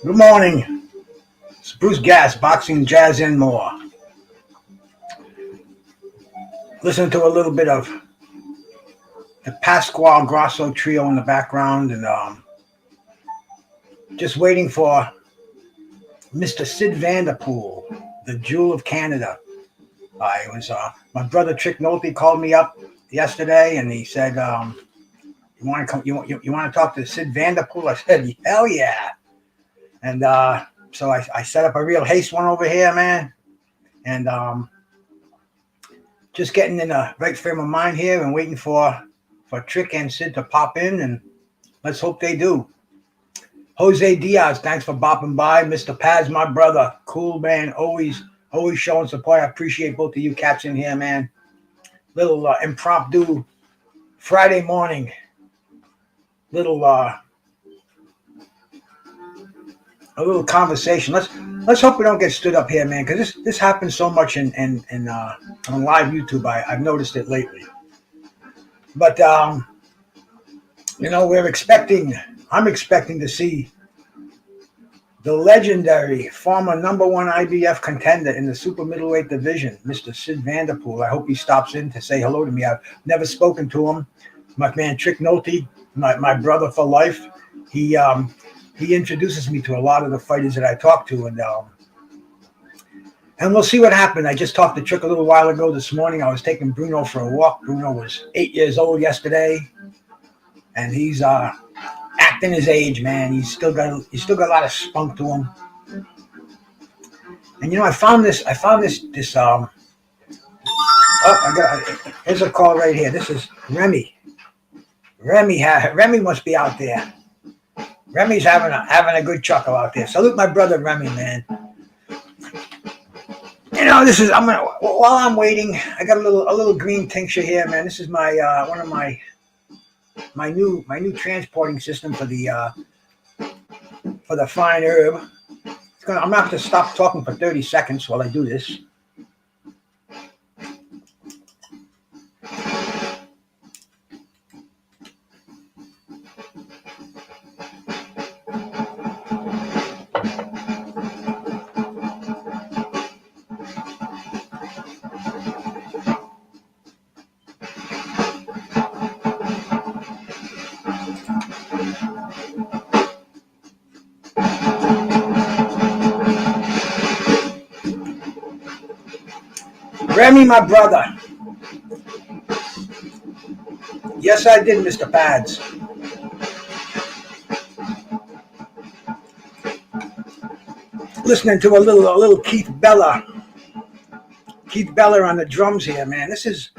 Good morning. It's Bruce Gass, boxing, jazz, and more. Listen to a little bit of the Pasquale Grosso trio in the background, and just waiting for Mr. Sid Vanderpool, the jewel of Canada. It was my brother Trick Nolte called me up yesterday, and he said, "You want to come? You want to talk to Sid Vanderpool?" I said, "Hell yeah!" And so I set up a real haste one over here, man, and just getting in a right frame of mind here and waiting for Trick and Sid to pop in, and let's hope they do. Jose Diaz, thanks for bopping by. Mr. Paz, my brother, cool man, always showing support. I appreciate both of you cats in here, man. Little impromptu Friday morning, little a little conversation. Let's hope we don't get stood up here, man, because this happens so much in on live YouTube. I've noticed it lately. But I'm expecting to see the legendary former number one IBF contender in the super middleweight division, Mr. Sid Vanderpool. I hope he stops in to say hello to me. I've never spoken to him. My man Trick Nolte, my brother for life. He introduces me to a lot of the fighters that I talk to, and we'll see what happened. I just talked to Trick a little while ago this morning. I was taking Bruno for a walk. Bruno was 8 years old yesterday, and he's acting his age, man. He's still got a lot of spunk to him. And I found this. Here's a call right here. This is Remy. Remy must be out there. Remy's having a good chuckle out there. Salute my brother Remy, man. While I'm waiting, I got a little green tincture here, man. This is my one of my new transporting system for the fine herb. I'm gonna have to stop talking for 30 seconds while I do this. Remy, my brother. Yes, I did, Mr. Pads. Listening to a little Keith Bella. Keith Bella on the drums here, man. This is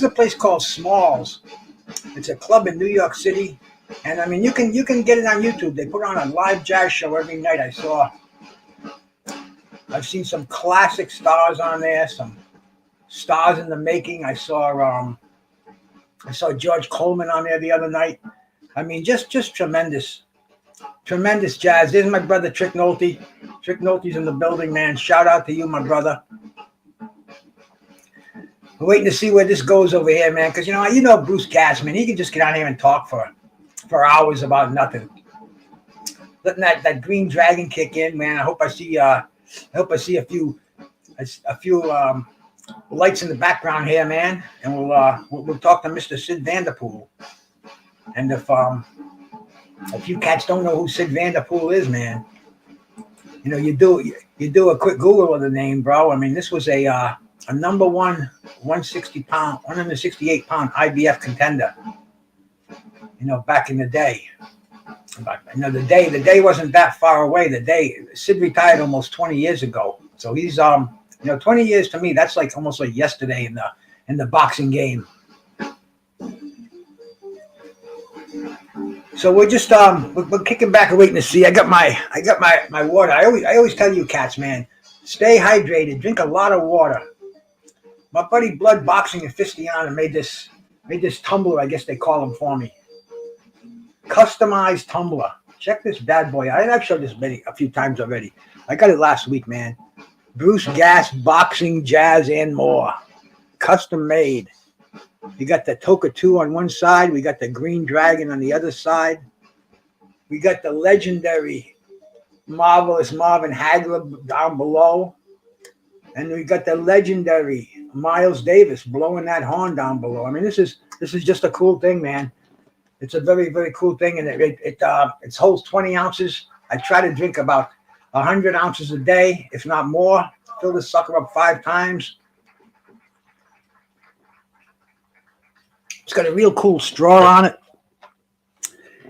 a place called Smalls. It's a club in New York City, and I mean you can get it on YouTube. They put on a live jazz show every night. I've seen some classic stars on there, some stars in the making. I saw George Coleman on there the other night. I mean, just tremendous jazz. There's my brother Trick Nolte. Trick Nolte's in the building, man. Shout out to you, my brother. I'm waiting to see where this goes over here, man. Because Bruce Gass, man. He can just get on here and talk for hours about nothing. Letting that green dragon kick in, man. I hope I see a few lights in the background here, man, and we'll talk to Mr. Sid Vanderpool. And if you cats don't know who Sid Vanderpool is, man, you do a quick Google of the name, bro. I mean, this was a number one 168 pound IBF contender. Back in the day. But the day wasn't that far away. The day Sid retired almost 20 years ago, so he's 20 years to me, that's like almost like yesterday in the boxing game. So we're just we're kicking back and waiting to see. I got my water. I always tell you cats, man, stay hydrated, drink a lot of water. My buddy Blood Boxing and Fistiana made this tumbler, I guess they call them, for me. Customized tumbler. Check this bad boy out. I've showed this a few times already. I got it last week, man. Bruce Gas, boxing, jazz, and more. Custom made. We got the Toka 2 on one side. We got the Green Dragon on the other side. We got the legendary Marvelous Marvin Hagler down below. And we got the legendary Miles Davis blowing that horn down below. I mean, this is just a cool thing, man. It's a very, very cool thing, and it holds 20 ounces. I try to drink about 100 ounces a day, if not more. Fill this sucker up 5 times. It's got a real cool straw on it.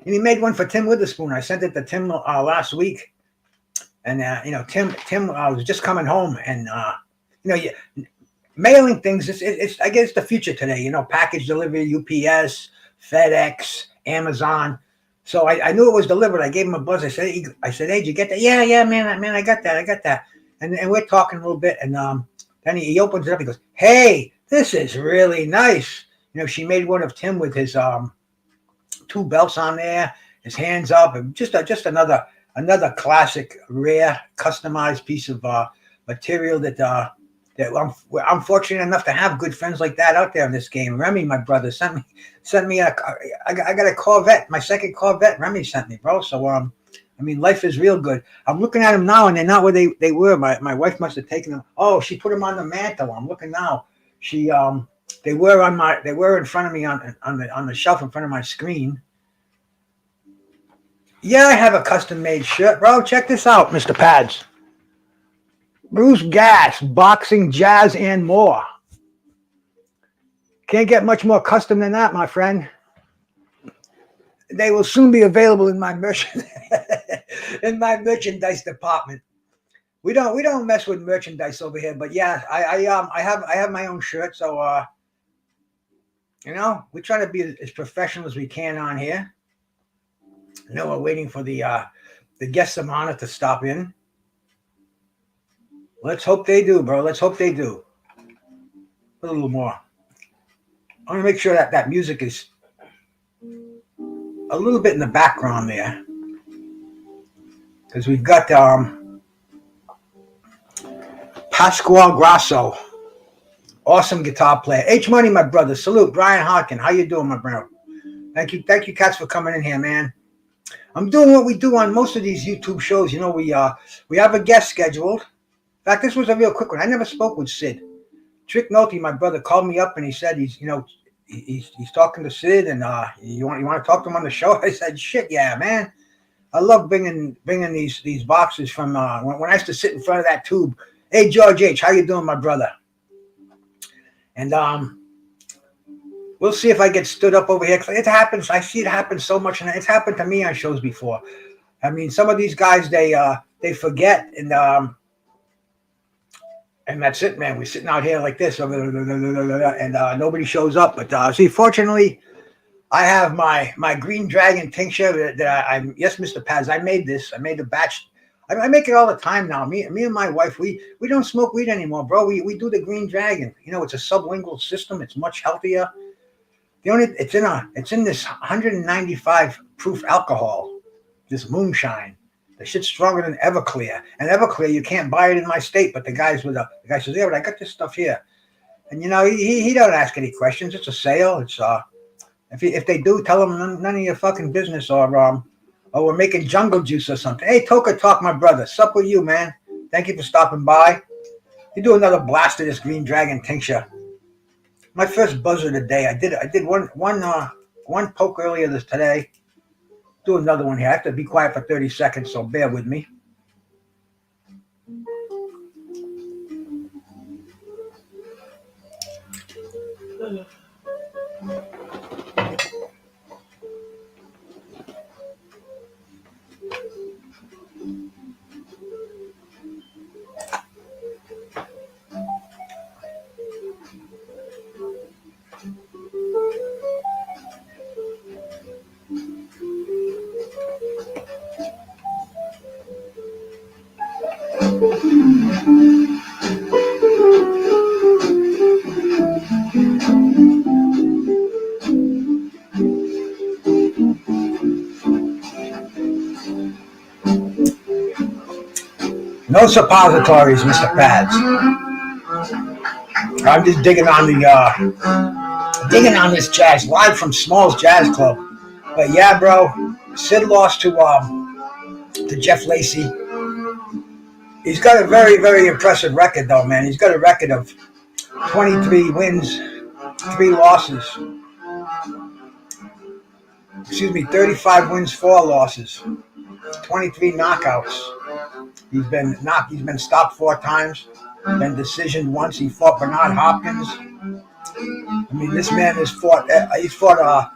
And he made one for Tim Witherspoon. I sent it to Tim last week. And, Tim was just coming home. And, mailing things, I guess, the future today. Package delivery, UPS, FedEx, Amazon. So I knew it was delivered. I gave him a buzz. I said, hey, did you get that? Yeah, man, I got that. And we're talking a little bit. And then he opens it up. He goes, hey, this is really nice. She made one of Tim with his 2 belts on there, his hands up, and just another classic, rare, customized piece of material that I'm fortunate enough to have good friends like that out there in this game. Remy, my brother, sent me I got a Corvette, my second Corvette. Remy sent me, bro. So life is real good. I'm looking at them now, and they're not where they were. My wife must have taken them. Oh, she put them on the mantle. I'm looking now. They were in front of me on the shelf in front of my screen. Yeah, I have a custom made shirt, bro. Check this out, Mr. Pads. Bruce Gas, boxing, jazz, and more. Can't get much more custom than that, my friend. They will soon be available in my in my merchandise department. We don't mess with merchandise over here, but yeah, I have my own shirt, so we try to be as professional as we can on here. We're waiting for the guests of honor to stop in. Let's hope they do, bro. Let's hope they do. A little more. I want to make sure that music is a little bit in the background there, because we've got Pasquale Grasso, awesome guitar player. H Money, my brother. Salute, Brian Harkin. How you doing, my bro? Thank you, cats, for coming in here, man. I'm doing what we do on most of these YouTube shows. We have a guest scheduled. In fact, this was a real quick one. I never spoke with Sid. Trick Nolte, my brother, called me up and he said he's talking to Sid, and you want to talk to him on the show? I said, shit, yeah, man. I love bringing these boxes from when I used to sit in front of that tube. Hey, George H., how you doing, my brother? And we'll see if I get stood up over here. It happens. I see it happen so much, and it's happened to me on shows before. I mean, some of these guys, they forget, and that's it, man. We're sitting out here like this, and nobody shows up. But see, fortunately, I have my Green Dragon tincture that yes, Mr. Paz, I made this. I made a batch. I make it all the time now. Me and my wife, we don't smoke weed anymore, bro. We do the Green Dragon. It's a sublingual system. It's much healthier. It's in this 195 proof alcohol, this moonshine. The shit's stronger than Everclear. And Everclear, you can't buy it in my state, but the guy says, yeah, but I got this stuff here. And he don't ask any questions. It's a sale. It's if they do, tell them none of your fucking business, or we're making jungle juice or something. Hey, Toka Talk, my brother. Sup with you, man? Thank you for stopping by. You do another blast of this Green Dragon tincture. My first buzzer today. I did one poke earlier today. Do another one here. I have to be quiet for 30 seconds, so bear with me. No suppositories, Mr. Pads. I'm just digging on this jazz live from Small's Jazz Club. But yeah, bro, Sid lost to Jeff Lacey. He's got a very, very impressive record, though, man. He's got a record of 23 wins, 3 losses. 35 wins, 4 losses, 23 knockouts. He's been stopped 4 times, been decisioned once. He fought Bernard Hopkins. I mean, this man has fought. He's fought a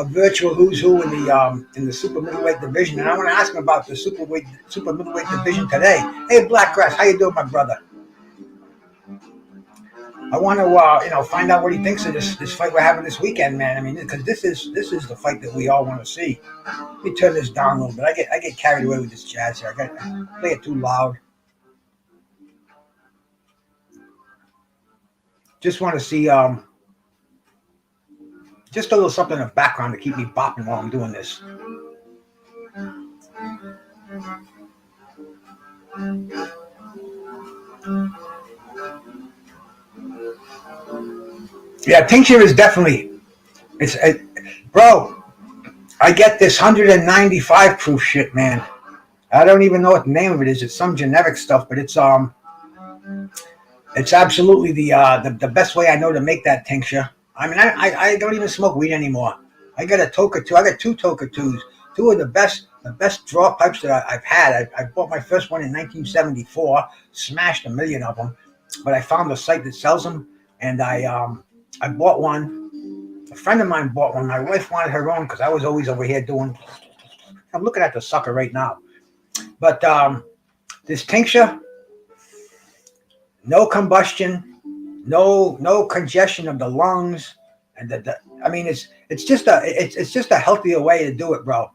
virtual who's who in the super middleweight division. And I want to ask him about the super middleweight division today. Hey, Blackgrass, how you doing, my brother? I want to find out what he thinks of this fight we're having this weekend, man. I mean, because this is the fight that we all want to see. Let me turn this down a little bit. I get carried away with this jazz here. I play it too loud. Just want to see just a little something in the background to keep me bopping while I'm doing this. Yeah, tincture is definitely, bro, I get this 195 proof shit, man. I don't even know what the name of it is. It's some generic stuff, but it's absolutely the best way I know to make that tincture. I mean, I don't even smoke weed anymore. I got a Toka 2. I got 2 Toka 2s. 2 of the best draw pipes that I've had. I bought my first one in 1974, smashed a million of them, but I found a site that sells them, and I bought one. A friend of mine bought one. My wife wanted her own because I was always over here doing. I'm looking at the sucker right now, but this tincture, no combustion, no congestion of the lungs, and I mean it's just a healthier way to do it, bro.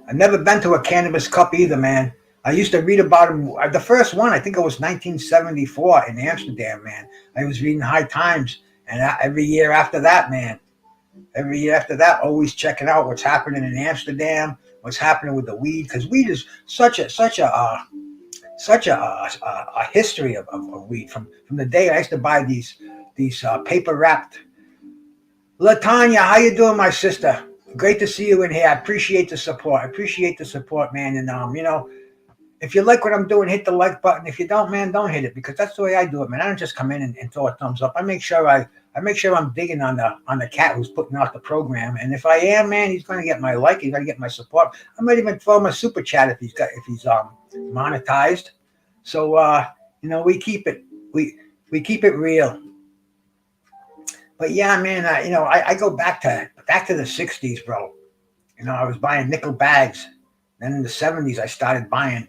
I've never been to a cannabis cup either, man. I used to read about him. The first one, I think it was 1974 in Amsterdam, man. I was reading High Times, and every year after that, man, always checking out what's happening in Amsterdam, what's happening with the weed, because weed is such a history of weed from the day I used to buy these paper wrapped. LaTanya, how you doing, my sister? Great to see you in here. I appreciate the support, man. And if you like what I'm doing, hit the like button. If you don't, man, don't hit it, because that's the way I do it, man. I don't just come in and throw a thumbs up. I make sure I'm digging on the cat who's putting out the program. And if I am, man, he's gonna get my like, he's gonna get my support. I might even throw him a super chat if he's monetized. So we keep it real. But yeah, man, I go back to the 60s, bro. I was buying nickel bags. Then in the 70s, I started buying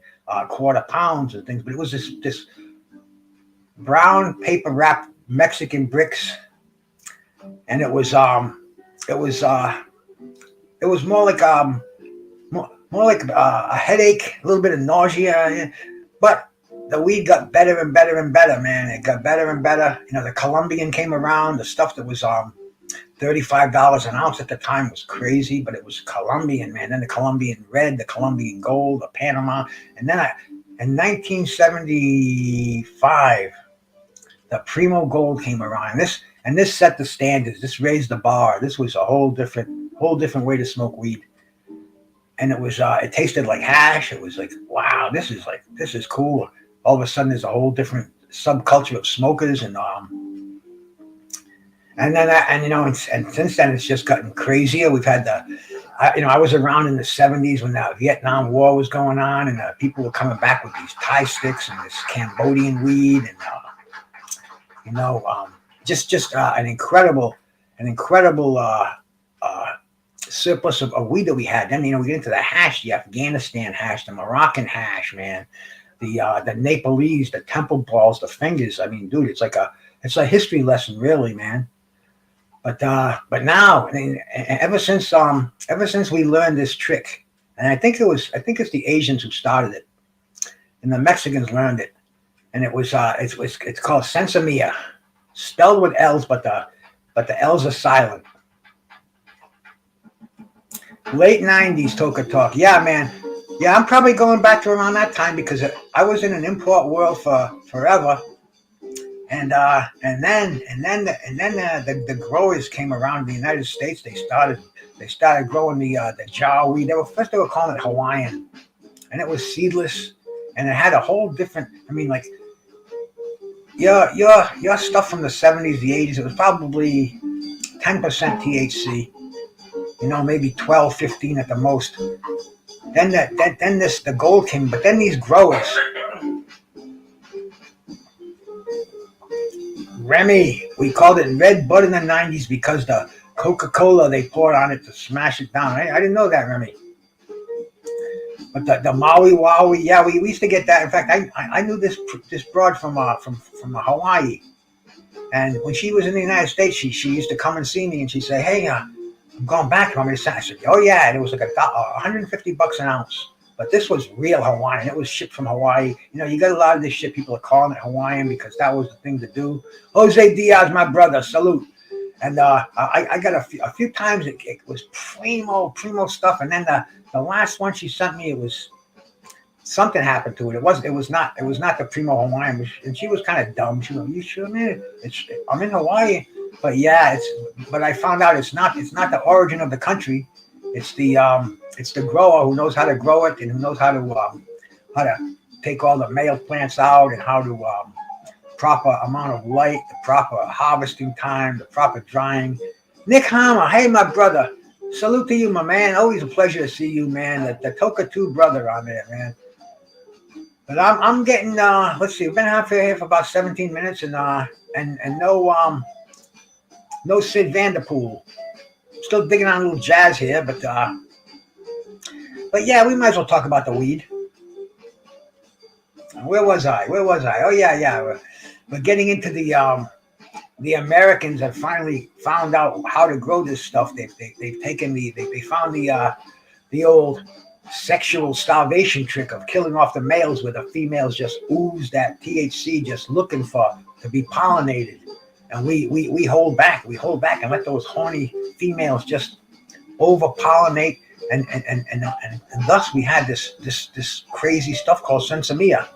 quarter pounds and things. But it was this brown paper wrapped Mexican bricks, and it was more like a headache, a little bit of nausea, but the weed got better and better and better, man. It got better and better. The Colombian came around. The stuff that was $35 an ounce at the time was crazy, but it was Colombian, man. Then the Colombian red, the Colombian gold, the Panama, and then in 1975, the Primo Gold came around. And this set the standards. This raised the bar. This was a whole different way to smoke weed. And it tasted like hash. It was like, wow, this is cool. All of a sudden, there's a whole different subculture of smokers, and since then it's just gotten crazier. We've had I was around in the 70s when the Vietnam War was going on, and people were coming back with these Thai sticks and this Cambodian weed, and just an incredible surplus of weed that we had. Then we get into the hash, the Afghanistan hash, the Moroccan hash, man, the Nepalese, the temple balls, the fingers. I mean, dude, it's a history lesson, really, man. But now, ever since we learned this trick, and I think it's the Asians who started it, and the Mexicans learned it, and it's called sensimilla, spelled with L's, but the L's are silent. Late 90s Toka Talk. Yeah, man. Yeah, I'm probably going back to around that time because I was in an import world for forever. And then the growers came around in the United States. They started growing the jar weed. They were calling it Hawaiian, and it was seedless, and it had a whole different. I mean, like your stuff from the '70s, the '80s, it was probably 10% THC. Maybe 12, 15 at the most. Then the gold came, but then these growers, Remy, we called it Red Bud in the '90s because the Coca-Cola they poured on it to smash it down. I didn't know that, Remy. But the Maui Wowie, yeah, we used to get that. In fact, I knew this broad from Hawaii, and when she was in the United States, she used to come and see me, and she'd say, "Hey, I'm going back. You want me to send?" I said, "Oh yeah," and it was like $150 an ounce. But this was real Hawaiian. It was shipped from Hawaii. You got a lot of this shit. People are calling it Hawaiian because that was the thing to do. Jose Diaz, my brother, salute. And I got a few times it was primo stuff, and then the last one she sent me, it was something happened to it. It was not the primo Hawaiian, and she was kind of dumb. She was, "You sure, man? I'm in Hawaii." But yeah, but I found out it's not the origin of the country. It's the grower who knows how to grow it and who knows how to take all the male plants out and how to proper amount of light, the proper harvesting time, the proper drying. Nick Hammer, hey my brother, salute to you, my man. Always a pleasure to see you, man. The Toka 2 brother on there, man. But I'm getting let's see, we've been out here for about 17 minutes and no Sid Vanderpool. Still digging on a little jazz here, but yeah, we might as well talk about the weed. Where was I? Oh yeah. We're getting into the Americans have finally found out how to grow this stuff. They've taken they found the old sexual starvation trick of killing off the males where the females just ooze that THC just looking to be pollinated. And we hold back and let those horny females just over pollinate and thus we had this crazy stuff called sensimilla.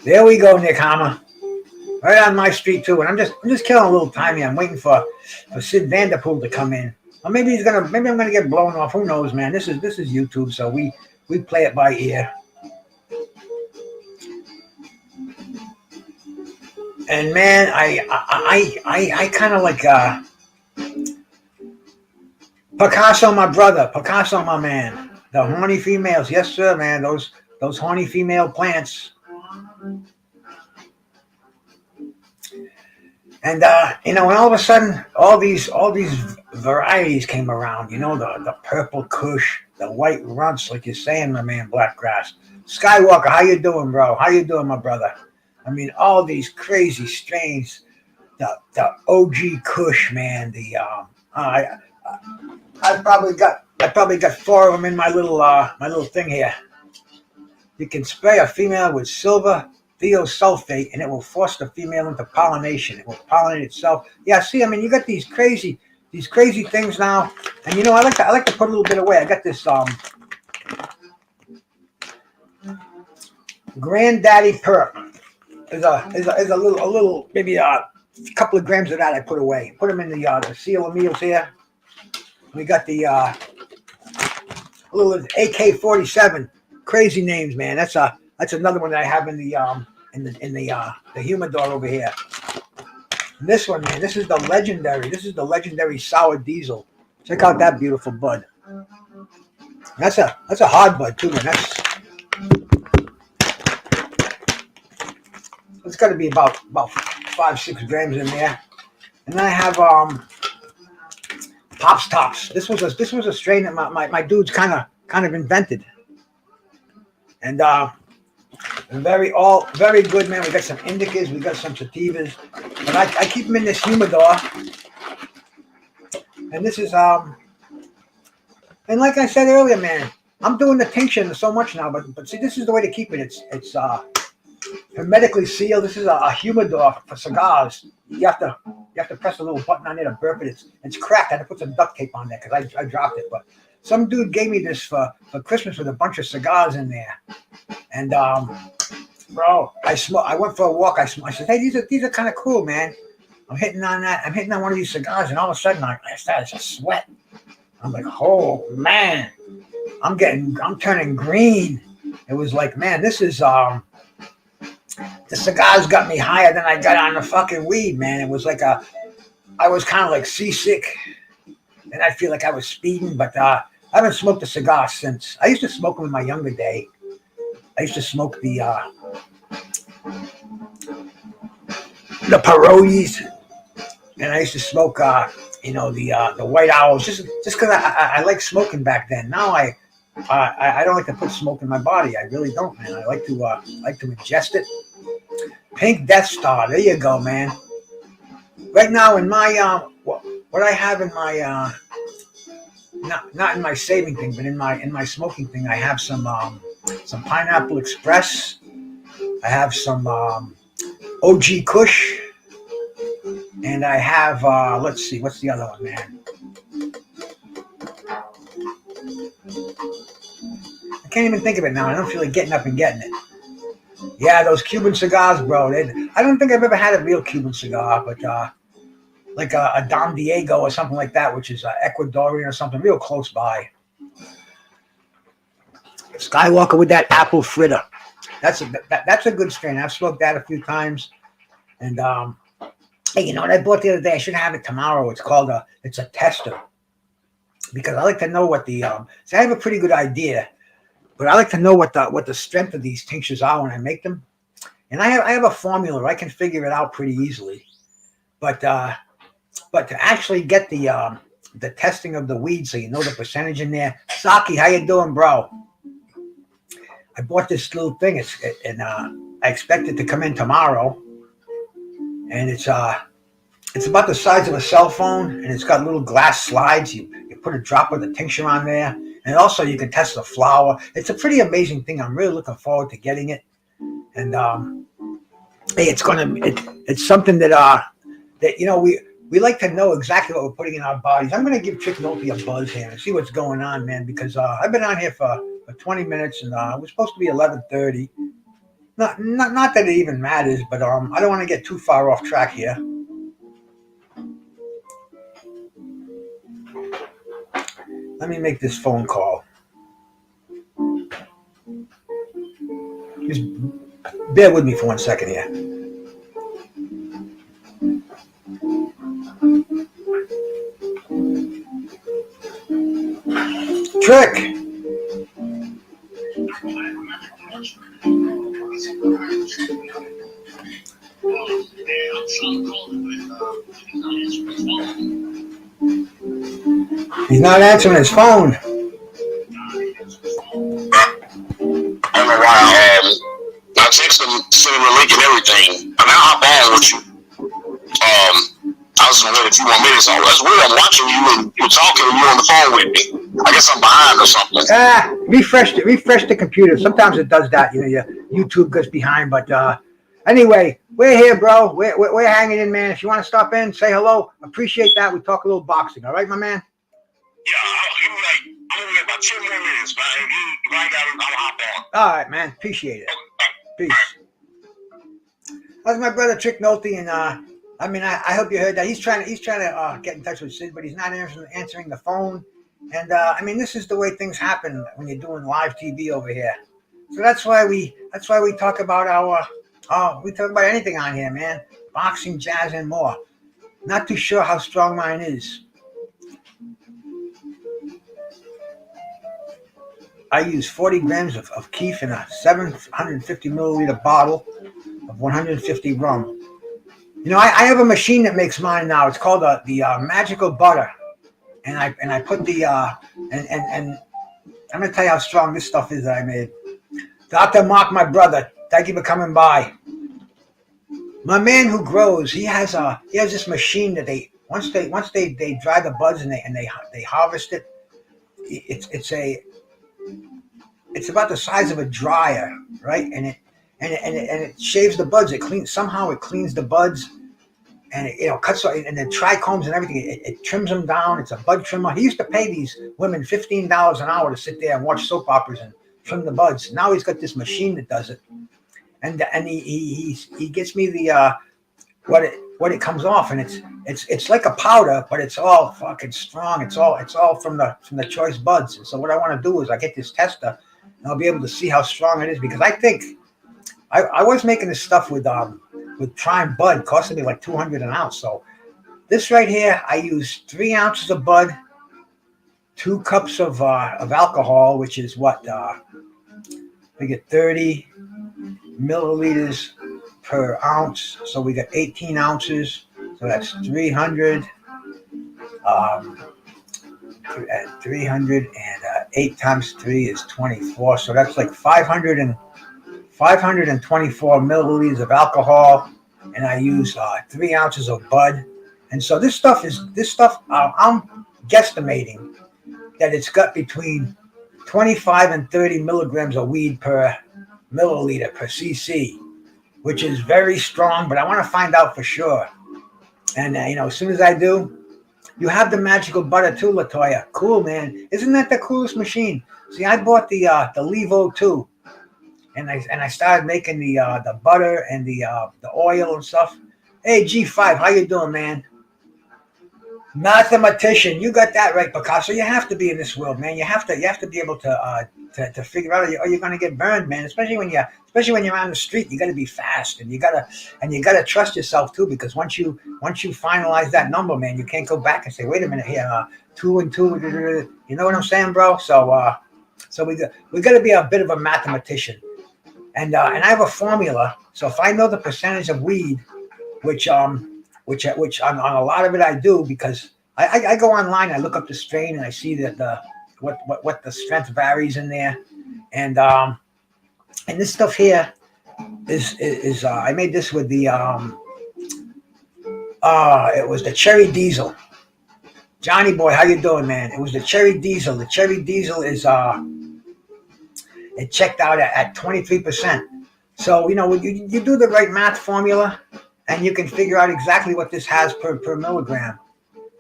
There we go, Nick Hammer. Right on my street too. And I'm just killing a little time here. I'm waiting for Sid Vanderpool to come in. Or maybe I'm gonna get blown off. Who knows, man? This is YouTube, so we play it by ear. And man, I kind of like Picasso, my brother, Picasso, my man. The horny females, yes sir, man. Those horny female plants. And and all of a sudden, all these varieties came around. The purple Kush, the white runts, like you're saying, my man, Blackgrass. Skywalker, how you doing, bro? How you doing, my brother? I mean, all these crazy strains. The OG Kush, man. I probably got 4 of them in my little thing here. You can spray a female with silver thiosulfate, and it will force the female into pollination. It will pollinate itself. Yeah, see, I mean, you got these crazy things now, and I like to put a little bit away. I got this Granddaddy Perp. Is a little maybe a couple of grams of that I put away. Put them in the seal of meals here. We got the little AK-47. Crazy names, man. That's another one that I have in the humidor over here. And this one, man, this is the legendary sour diesel. Check out that beautiful bud. That's a hard bud too, man. It's got to be about 5-6 grams in there. And then I have Pops Tops. This was a strain that my dudes kind of invented. And very good, man. We got some indicas, we got some sativas, but I keep them in this humidor. And this is and like I said earlier, man, I'm doing the tincture so much now, but see, this is the way to keep it. It's hermetically sealed. This is a humidor for cigars. You have to You have to press a little button on there to burp it. It's cracked. I had to put some duct tape on there because I dropped it. But some dude gave me this for Christmas with a bunch of cigars in there. And bro, I went for a walk. I said, hey, these are kind of cool, man. I'm hitting on one of these cigars, and all of a sudden I started to sweat. I'm like, oh man, I'm turning green. It was like, man, this is the cigars got me higher than I got on the fucking weed, man. It was like I was kind of like seasick, and I feel like I was speeding, but I haven't smoked a cigar since. I used to smoke them in my younger day. I used to smoke the Perotis, and I used to smoke the White Owls just because I like smoking back then. Now I don't like to put smoke in my body. I really don't, man. I like to ingest it. Pink Death Star. There you go, man. Right now in my what I have in my not in my saving thing, but in my smoking thing, I have some Pineapple Express. I have some OG Kush, and I have let's see, what's the other one, man? I can't even think of it now. I don't feel like getting up and getting it. Yeah, those Cuban cigars, bro. I don't think I've ever had a real Cuban cigar, but like a Don Diego or something like that, which is Ecuadorian or something, real close by. Skywalker with that apple fritter. That's a good strain. I've smoked that a few times. And hey, you know what I bought the other day? I should have it tomorrow. It's called it's a tester, because I like to know what the see, I have a pretty good idea, but I like to know what the strength of these tinctures are when I make them. And I have a formula. I can figure it out pretty easily. But to actually get the testing of the weed, so you know the percentage in there. Saki, how you doing, bro? I bought this little thing. I expect it to come in tomorrow, and it's about the size of a cell phone, and it's got little glass slides. You put a drop of the tincture on there, and also you can test the flower. It's a pretty amazing thing. I'm really looking forward to getting it, and hey, it's something that you know we like to know exactly what we're putting in our bodies. I'm going to give Trick Nolte a buzz here and see what's going on, man, because I've been on here for 20 minutes, and it was supposed to be 11:30. Not that it even matters, but I don't want to get too far off track here. Let me make this phone call. Just bear with me for 1 second here. Trick. He's not answering his phone. I don't know why. I texted him, sent him a link and everything. I mean, I'll hop on with you. I was waiting a few more minutes. That's weird. I'm watching you and you're talking and you're on the phone with me. I guess I'm behind or something. Refresh the computer. Sometimes it does that. You know, your YouTube goes behind. But anyway, we're here, bro. We're hanging in, man. If you want to stop in, say hello. Appreciate that. We talk a little boxing. All right, my man? Yeah, I'm gonna get about 10 more minutes, man. If I ain't got it, I'll hop on. All right, man. Appreciate it. Peace. That's my brother Trick Nolte, and I mean, I hope you heard that. He's trying to get in touch with Sid, but he's not answering the phone. And I mean, this is the way things happen when you're doing live TV over here. So that's why we talk about we talk about anything on here, man. Boxing, jazz, and more. Not too sure how strong mine is. I use 40 grams of keef in a 750 milliliter bottle of 150 rum. You know, I have a machine that makes mine now. It's called the Magical Butter, and I put the and I'm gonna tell you how strong this stuff is that I made. Dr. Mark, my brother, thank you for coming by. My man who grows, he has this machine that once they dry the buds and they harvest it. It's about the size of a dryer, right? And it shaves the buds. It cleans the buds, and it cuts, and the trichomes and everything. It trims them down. It's a bud trimmer. He used to pay these women $15 an hour to sit there and watch soap operas and trim the buds. Now he's got this machine that does it, and he gets me the what it comes off, and it's like a powder, but it's all fucking strong. It's all from the choice buds. And so what I want to do is I get this tester, and I'll be able to see how strong it is, because I think I was making this stuff with prime bud, costing me like $200 an ounce. So this right here, I use 3 ounces of bud, 2 cups of alcohol, which is what we get 30 milliliters per ounce. So we got 18 ounces. So that's 300. 300 and 8 times 3 is 24. So that's like 524 milliliters of alcohol, and I use 3 ounces of bud. And so this stuff I'm guesstimating that it's got between 25 and 30 milligrams of weed per milliliter per cc, which is very strong, but I want to find out for sure. And as soon as I do, you have the magical butter too, Latoya. Cool, man. Isn't that the coolest machine? See, I bought the Levo too, and I started making the butter and the oil and stuff. Hey, G5, how you doing, man? Mathematician, you got that right, Picasso. You have to be in this world, man. You have to be able to figure out, or you're gonna get burned, man. Especially when you're on the street, you got to be fast, and you gotta trust yourself too, because once you finalize that number, man, you can't go back and say, wait a minute here, 2 and 2. You know what I'm saying, bro? So we got to be a bit of a mathematician, and I have a formula. So if I know the percentage of weed, which on a lot of it I do, because I go online, I look up the strain, and I see that what the strength varies in there, and this stuff here is I made this with the it was the Cherry Diesel. Johnny boy, how you doing, man? It was the Cherry Diesel. The Cherry Diesel is it checked out at 23%. So you do the right math formula, and you can figure out exactly what this has per milligram.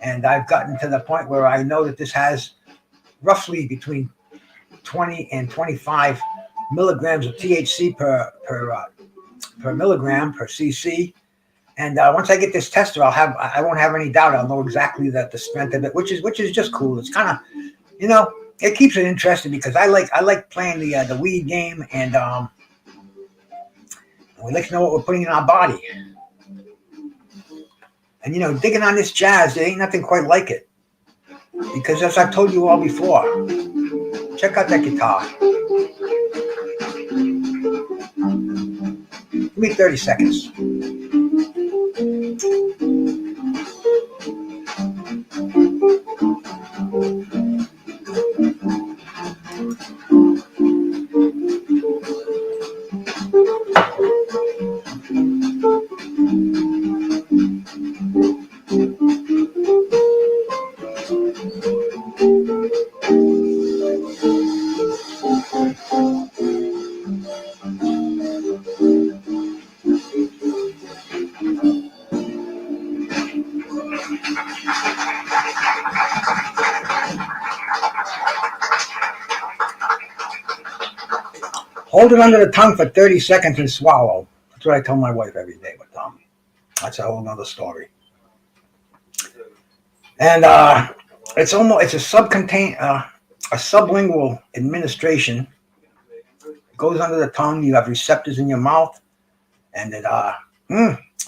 And I've gotten to the point where I know that this has roughly between 20 and 25 milligrams of THC per milligram per cc. And once I get this tester, I won't have any doubt. I'll know exactly the strength of it, which is just cool. It's kind of, it keeps it interesting, because I like playing the weed game, and we like to know what we're putting in our body. And digging on this jazz, there ain't nothing quite like it, because as I've told you all before, check out that guitar. Give me 30 seconds. Hold it under the tongue for 30 seconds and swallow. That's what I tell my wife every day. But that's a whole nother story. And it's a sublingual administration. It goes under the tongue. You have receptors in your mouth, and I'm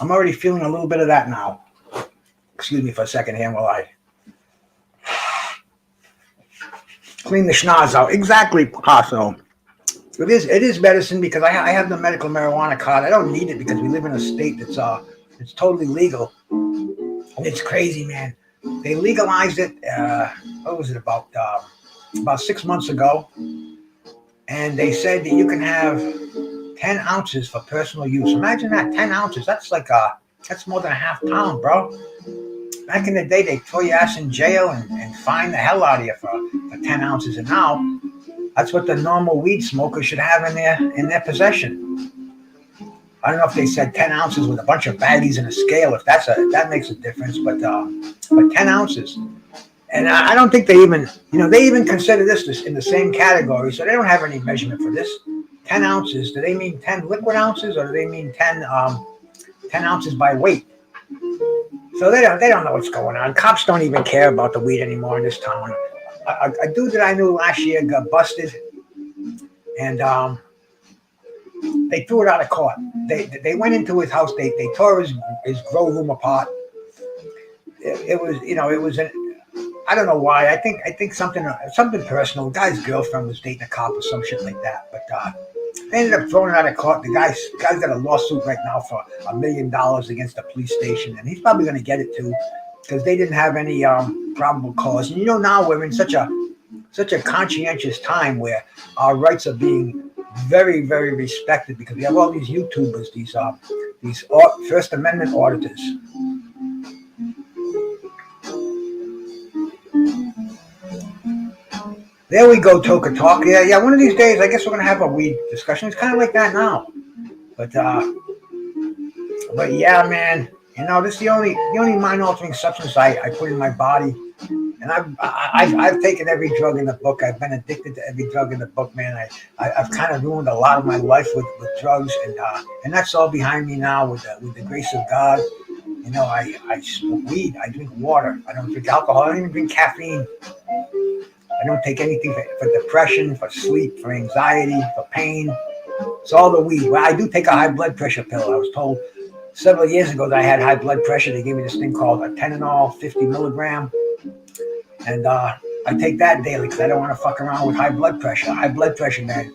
already feeling a little bit of that now. Excuse me for a second here while I clean the schnoz out. Exactly, Picasso. It is medicine, because I have the medical marijuana card. I don't need it because we live in a state that's it's totally legal. And it's crazy, man. They legalized it. What was it, about 6 months ago? And they said that you can have 10 ounces for personal use. Imagine that, 10 ounces. That's like that's more than a half pound, bro. Back in the day, they throw your ass in jail and fine the hell out of you for 10 ounces. And now, that's what the normal weed smoker should have in their possession. I don't know if they said 10 ounces with a bunch of baggies and a scale, if that makes a difference, but 10 ounces. And I don't think they even, they even consider this in the same category, so they don't have any measurement for this. 10 ounces, do they mean 10 liquid ounces, or do they mean 10 ounces by weight? So they don't know what's going on. Cops don't even care about the weed anymore in this town. A dude that I knew last year got busted, and they threw it out of court. They went into his house. They tore his grow room apart. It was I don't know why. I think something personal. The guy's girlfriend was dating a cop or some shit like that. But they ended up throwing it out of court. The guy's got a lawsuit right now for $1 million against the police station, and he's probably going to get it too, because they didn't have any probable cause. And now we're in such a conscientious time where our rights are being very, very respected, because we have all these YouTubers, these First Amendment auditors. There we go, Toka Talk. Yeah. One of these days, I guess we're gonna have a weed discussion. It's kind of like that now, but yeah, man. This is the only mind-altering substance I put in my body, and I've taken every drug in the book. I've been addicted to every drug in the book, man. I've kind of ruined a lot of my life with drugs, and that's all behind me now with the grace of God. I smoke weed. I drink water. I don't drink alcohol. I don't even drink caffeine. I don't take anything for depression, for sleep, for anxiety, for pain. It's all the weed. Well, I do take a high blood pressure pill. I was told several years ago that I had high blood pressure. They gave me this thing called a Tetanol 50 milligram. And I take that daily because I don't want to fuck around with high blood pressure. High blood pressure, man.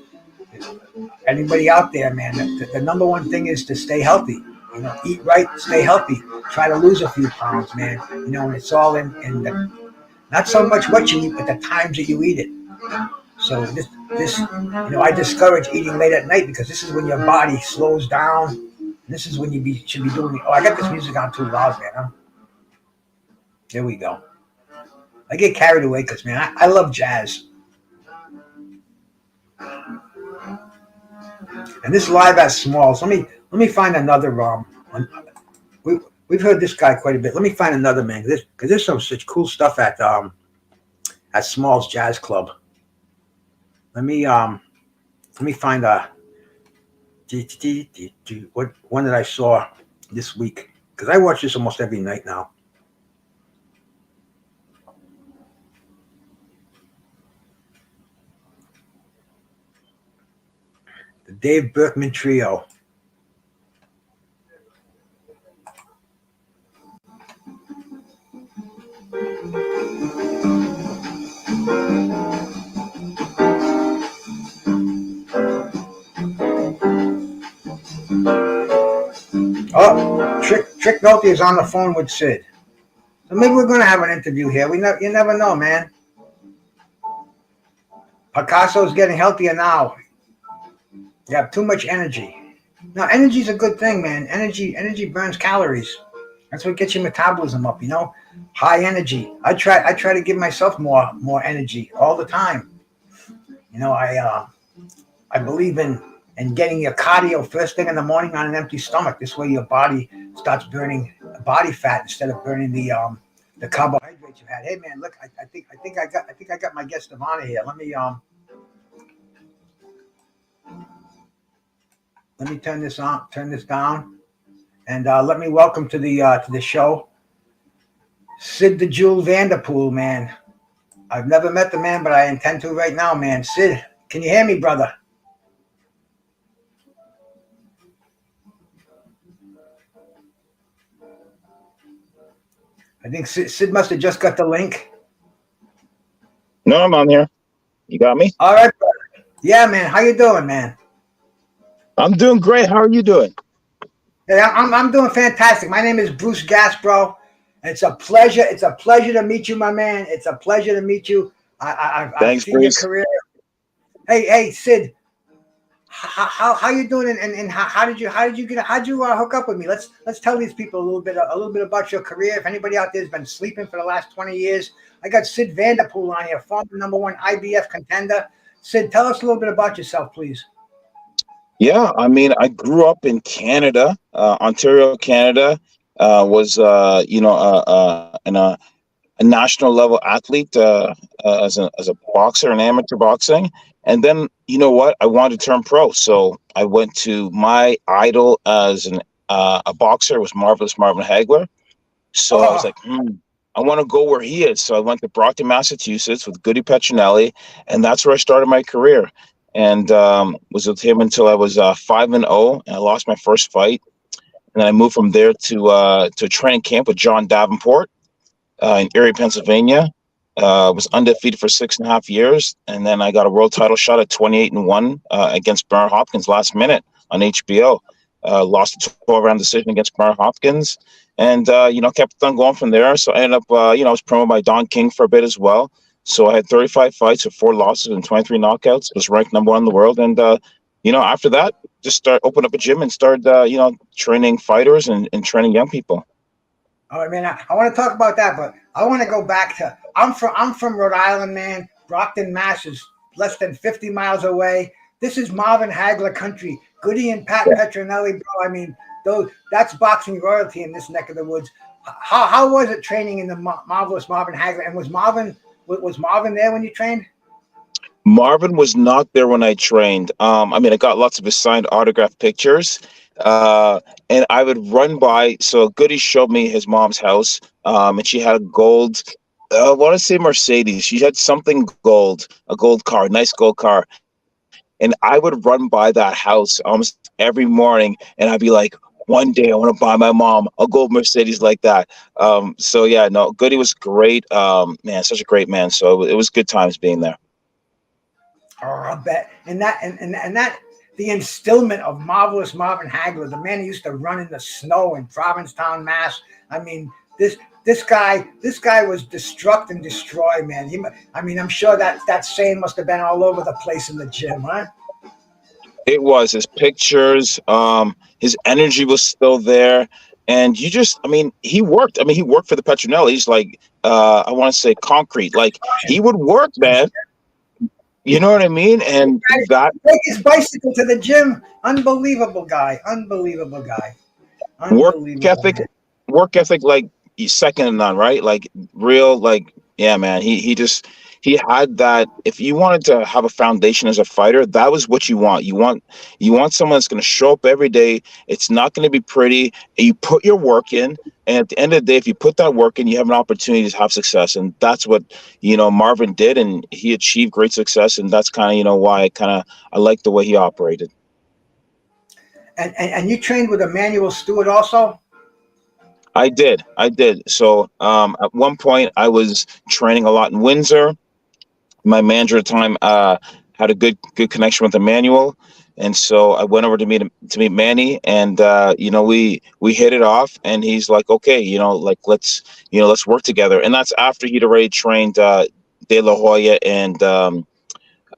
Anybody out there, man, the number one thing is to stay healthy. Eat right, stay healthy. Try to lose a few pounds, man. And it's all in the... Not so much what you eat, but the times that you eat it. So this, I discourage eating late at night, because this is when your body slows down. This is when you should be doing it. Oh, I got this music on too loud, man. Huh? There we go. I get carried away because, man, I love jazz. And this live at Smalls. Let me find another We've heard this guy quite a bit. Let me find another, man, because there's such cool stuff at Smalls Jazz Club. Let me find what one that I saw this week, because I watch this almost every night now. The Dave Berkman Trio. Oh, Trick Nolte is on the phone with Sid. So maybe we're going to have an interview here. You never know, man. Picasso's getting healthier now. You have too much energy. Now, energy's a good thing, man. Energy burns calories. That's what gets your metabolism up, High energy. I try to give myself more energy all the time. I believe in getting your cardio first thing in the morning on an empty stomach. This way your body starts burning body fat instead of burning the carbohydrates you had. Hey man, look, I think I got my guest of honor here. Let me turn this down, and let me welcome to the show Sid the Jewel Vanderpool, man. I've never met the man, but I intend to right now, man. Sid, can you hear me, brother? I think Sid must have just got the link. No, I'm on here. You got me? All right, brother. Yeah, man. How you doing, man? I'm doing great. How are you doing? Yeah, I'm doing fantastic. My name is Bruce Gaspro. It's a pleasure. It's a pleasure to meet you, my man. It's a pleasure to meet you. I've seen Bruce. Your career. Hey, Sid. How you doing? And how did you hook up with me? Let's tell these people a little bit about your career. If anybody out there has been sleeping for the last 20 years, I got Sid Vanderpool on here, former #1 IBF contender. Sid, tell us a little bit about yourself, please. Yeah, I mean, I grew up in Canada, Ontario, Canada. Was a national level athlete as a boxer in amateur boxing, and then you know what? I wanted to turn pro, so I went to my idol as a boxer was Marvelous Marvin Hagler. So I was Oh, like, I want to go where he is. So I went to Brockton, Massachusetts with Goody Petronelli, and that's where I started my career. And was with him until I was 5-0, and I lost my first fight. And then I moved from there to a training camp with John Davenport in Erie, Pennsylvania. Was undefeated for 6.5 years, and then I got a world title shot at 28-1 against Bernard Hopkins last minute on HBO. Lost a 12-round decision against Bernard Hopkins, and kept on going from there. So I ended up, I was promoted by Don King for a bit as well. So I had 35 fights with 4 losses and 23 knockouts. Was ranked number 1 in the world, and after that, just opened up a gym and started, training fighters and training young people. all right, man. I want to talk about that, but I want to go back to I'm from Rhode Island, man. Brockton, Mass is less than 50 miles away. This is Marvin Hagler country. Goody and Pat Petronelli, bro. I mean, that's boxing royalty in this neck of the woods. How was it training in the marvelous Marvin Hagler? And was Marvin there when you trained? Marvin was not there when I trained. I mean, I got lots of his signed autograph pictures, and I would run by. So Goody showed me his mom's house, and she had a gold. I want to say Mercedes. She had something gold, a gold car, nice gold car, and I would run by that house almost every morning, and I'd be like, one day I want to buy my mom a gold Mercedes like that. So yeah, no, Goody was great. Man, such a great man. So it was good times being there. Oh, I bet. And that the instillment of marvelous Marvin Hagler, the man who used to run in the snow in Provincetown, Mass. I mean, this guy was destruct and destroy, man. I mean, I'm sure that saying must have been all over the place in the gym, huh? It was his pictures. His energy was still there, and I mean, he worked. I mean, he worked for the Petronellis, like I want to say concrete. Like he would work, man. You know what I mean? And that Take his bicycle to the gym. Unbelievable guy. Unbelievable guy. work Unbelievable ethic, man. work ethic, like he's second to none, right? Like real, like yeah, man. He had that. If you wanted to have a foundation as a fighter, that was what you want. You want someone that's going to show up every day. It's not going to be pretty. And you put your work in, and at the end of the day, if you put that work in, you have an opportunity to have success. And that's what Marvin did, and he achieved great success. And that's kind of why I like the way he operated. And you trained with Emmanuel Stewart also? I did. So at one point, I was training a lot in Windsor. My manager at the time had a good connection with Emmanuel, and so I went over to meet Manny, and we hit it off, and he's like, okay, like let's work together, and that's after he'd already trained De La Hoya and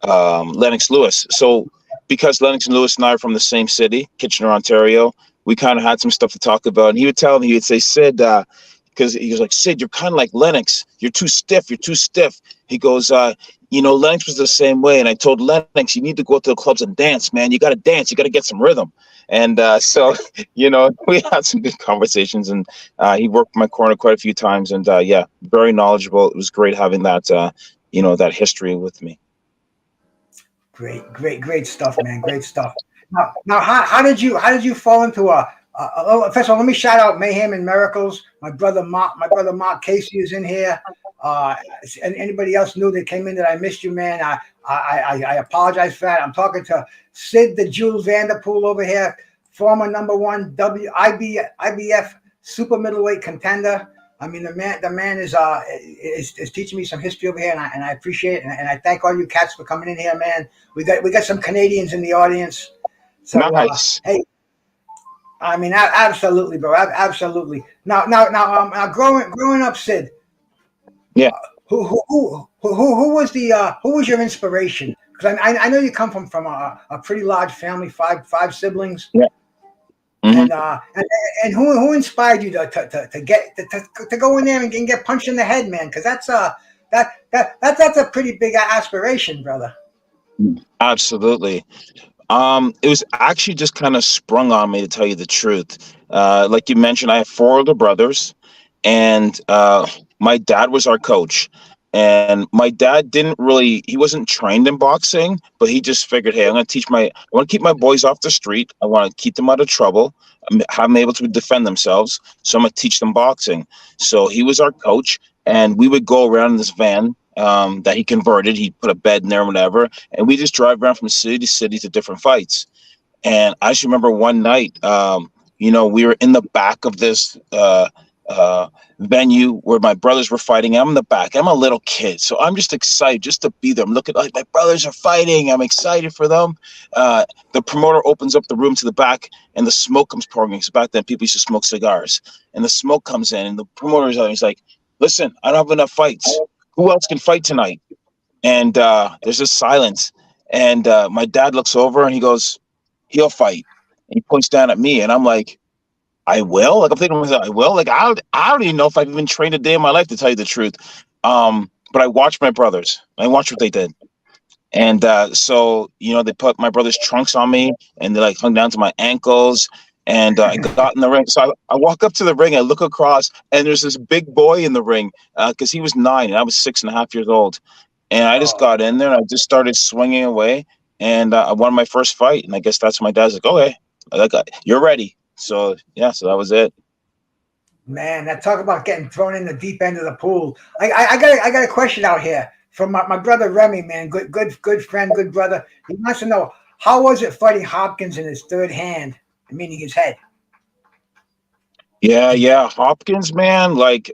Lennox Lewis. So because Lennox and Lewis and I are from the same city, Kitchener, Ontario, we kind of had some stuff to talk about. And he would tell me, he would say, Sid, because he was like, Sid, you're kind of like Lennox. You're too stiff. You're too stiff. He goes, Lennox was the same way. And I told Lennox, you need to go to the clubs and dance, man. You got to dance. You got to get some rhythm. And so, we had some good conversations. And he worked my corner quite a few times. And yeah, very knowledgeable. It was great having that, that history with me. Great stuff, man. Great stuff. Now, how did you fall into first of all, let me shout out Mayhem and Miracles. My brother Mark Casey is in here. And anybody else new that came in that I missed you, man, I apologize for that. I'm talking to Sid the Jules Vanderpool over here, former #1 IBF super middleweight contender. I mean, the man is teaching me some history over here, and I appreciate it, and I thank all you cats for coming in here, man. We got some Canadians in the audience, so Nice. hey, I mean, absolutely, bro, absolutely. Now, growing up, Sid, Yeah. who was your inspiration? Because I know you come from a pretty large family, five siblings. Yeah. Mm-hmm. And who inspired you to go in there and get punched in the head, man? Because that's a pretty big aspiration, brother. Absolutely. It was actually just kind of sprung on me, to tell you the truth. Like you mentioned, I have four older brothers, and my dad was our coach. And my dad didn't really, he wasn't trained in boxing, but he just figured, hey, I want to keep my boys off the street. I want to keep them out of trouble, have them able to defend themselves. So I'm going to teach them boxing. So he was our coach, and we would go around in this van that he converted. He put a bed in there, whatever, and we just drive around from city to city to different fights. And I just remember one night, we were in the back of this uh, venue where my brothers were fighting. I'm in the back. I'm a little kid, so I'm just excited just to be there. I'm looking like my brothers are fighting. I'm excited for them. The promoter opens up the room to the back, and the smoke comes pouring. Because back then, people used to smoke cigars, and the smoke comes in, and the promoter is like, "Listen, I don't have enough fights. Who else can fight tonight?" And there's this silence, and my dad looks over and he goes, "He'll fight." And he points down at me, and I'm like, "I will." Like I'm thinking to myself, "I will." Like I don't even know if I've even trained a day in my life, to tell you the truth. But I watched my brothers. I watched what they did, and so they put my brother's trunks on me, and they like hung down to my ankles. And I got in the ring. So I walk up to the ring. I look across, and there's this big boy in the ring because he was 9 and I was 6.5 years old. And I just got in there and I just started swinging away, and I won my first fight. And I guess that's when my dad's like, "Okay, you're ready." So yeah, so that was it. Man, that talk about getting thrown in the deep end of the pool. I got a question out here from my brother Remy, man. Good friend, good brother. He wants to know, how was it fighting Hopkins in his third hand, meaning his head? Yeah. Hopkins, man. Like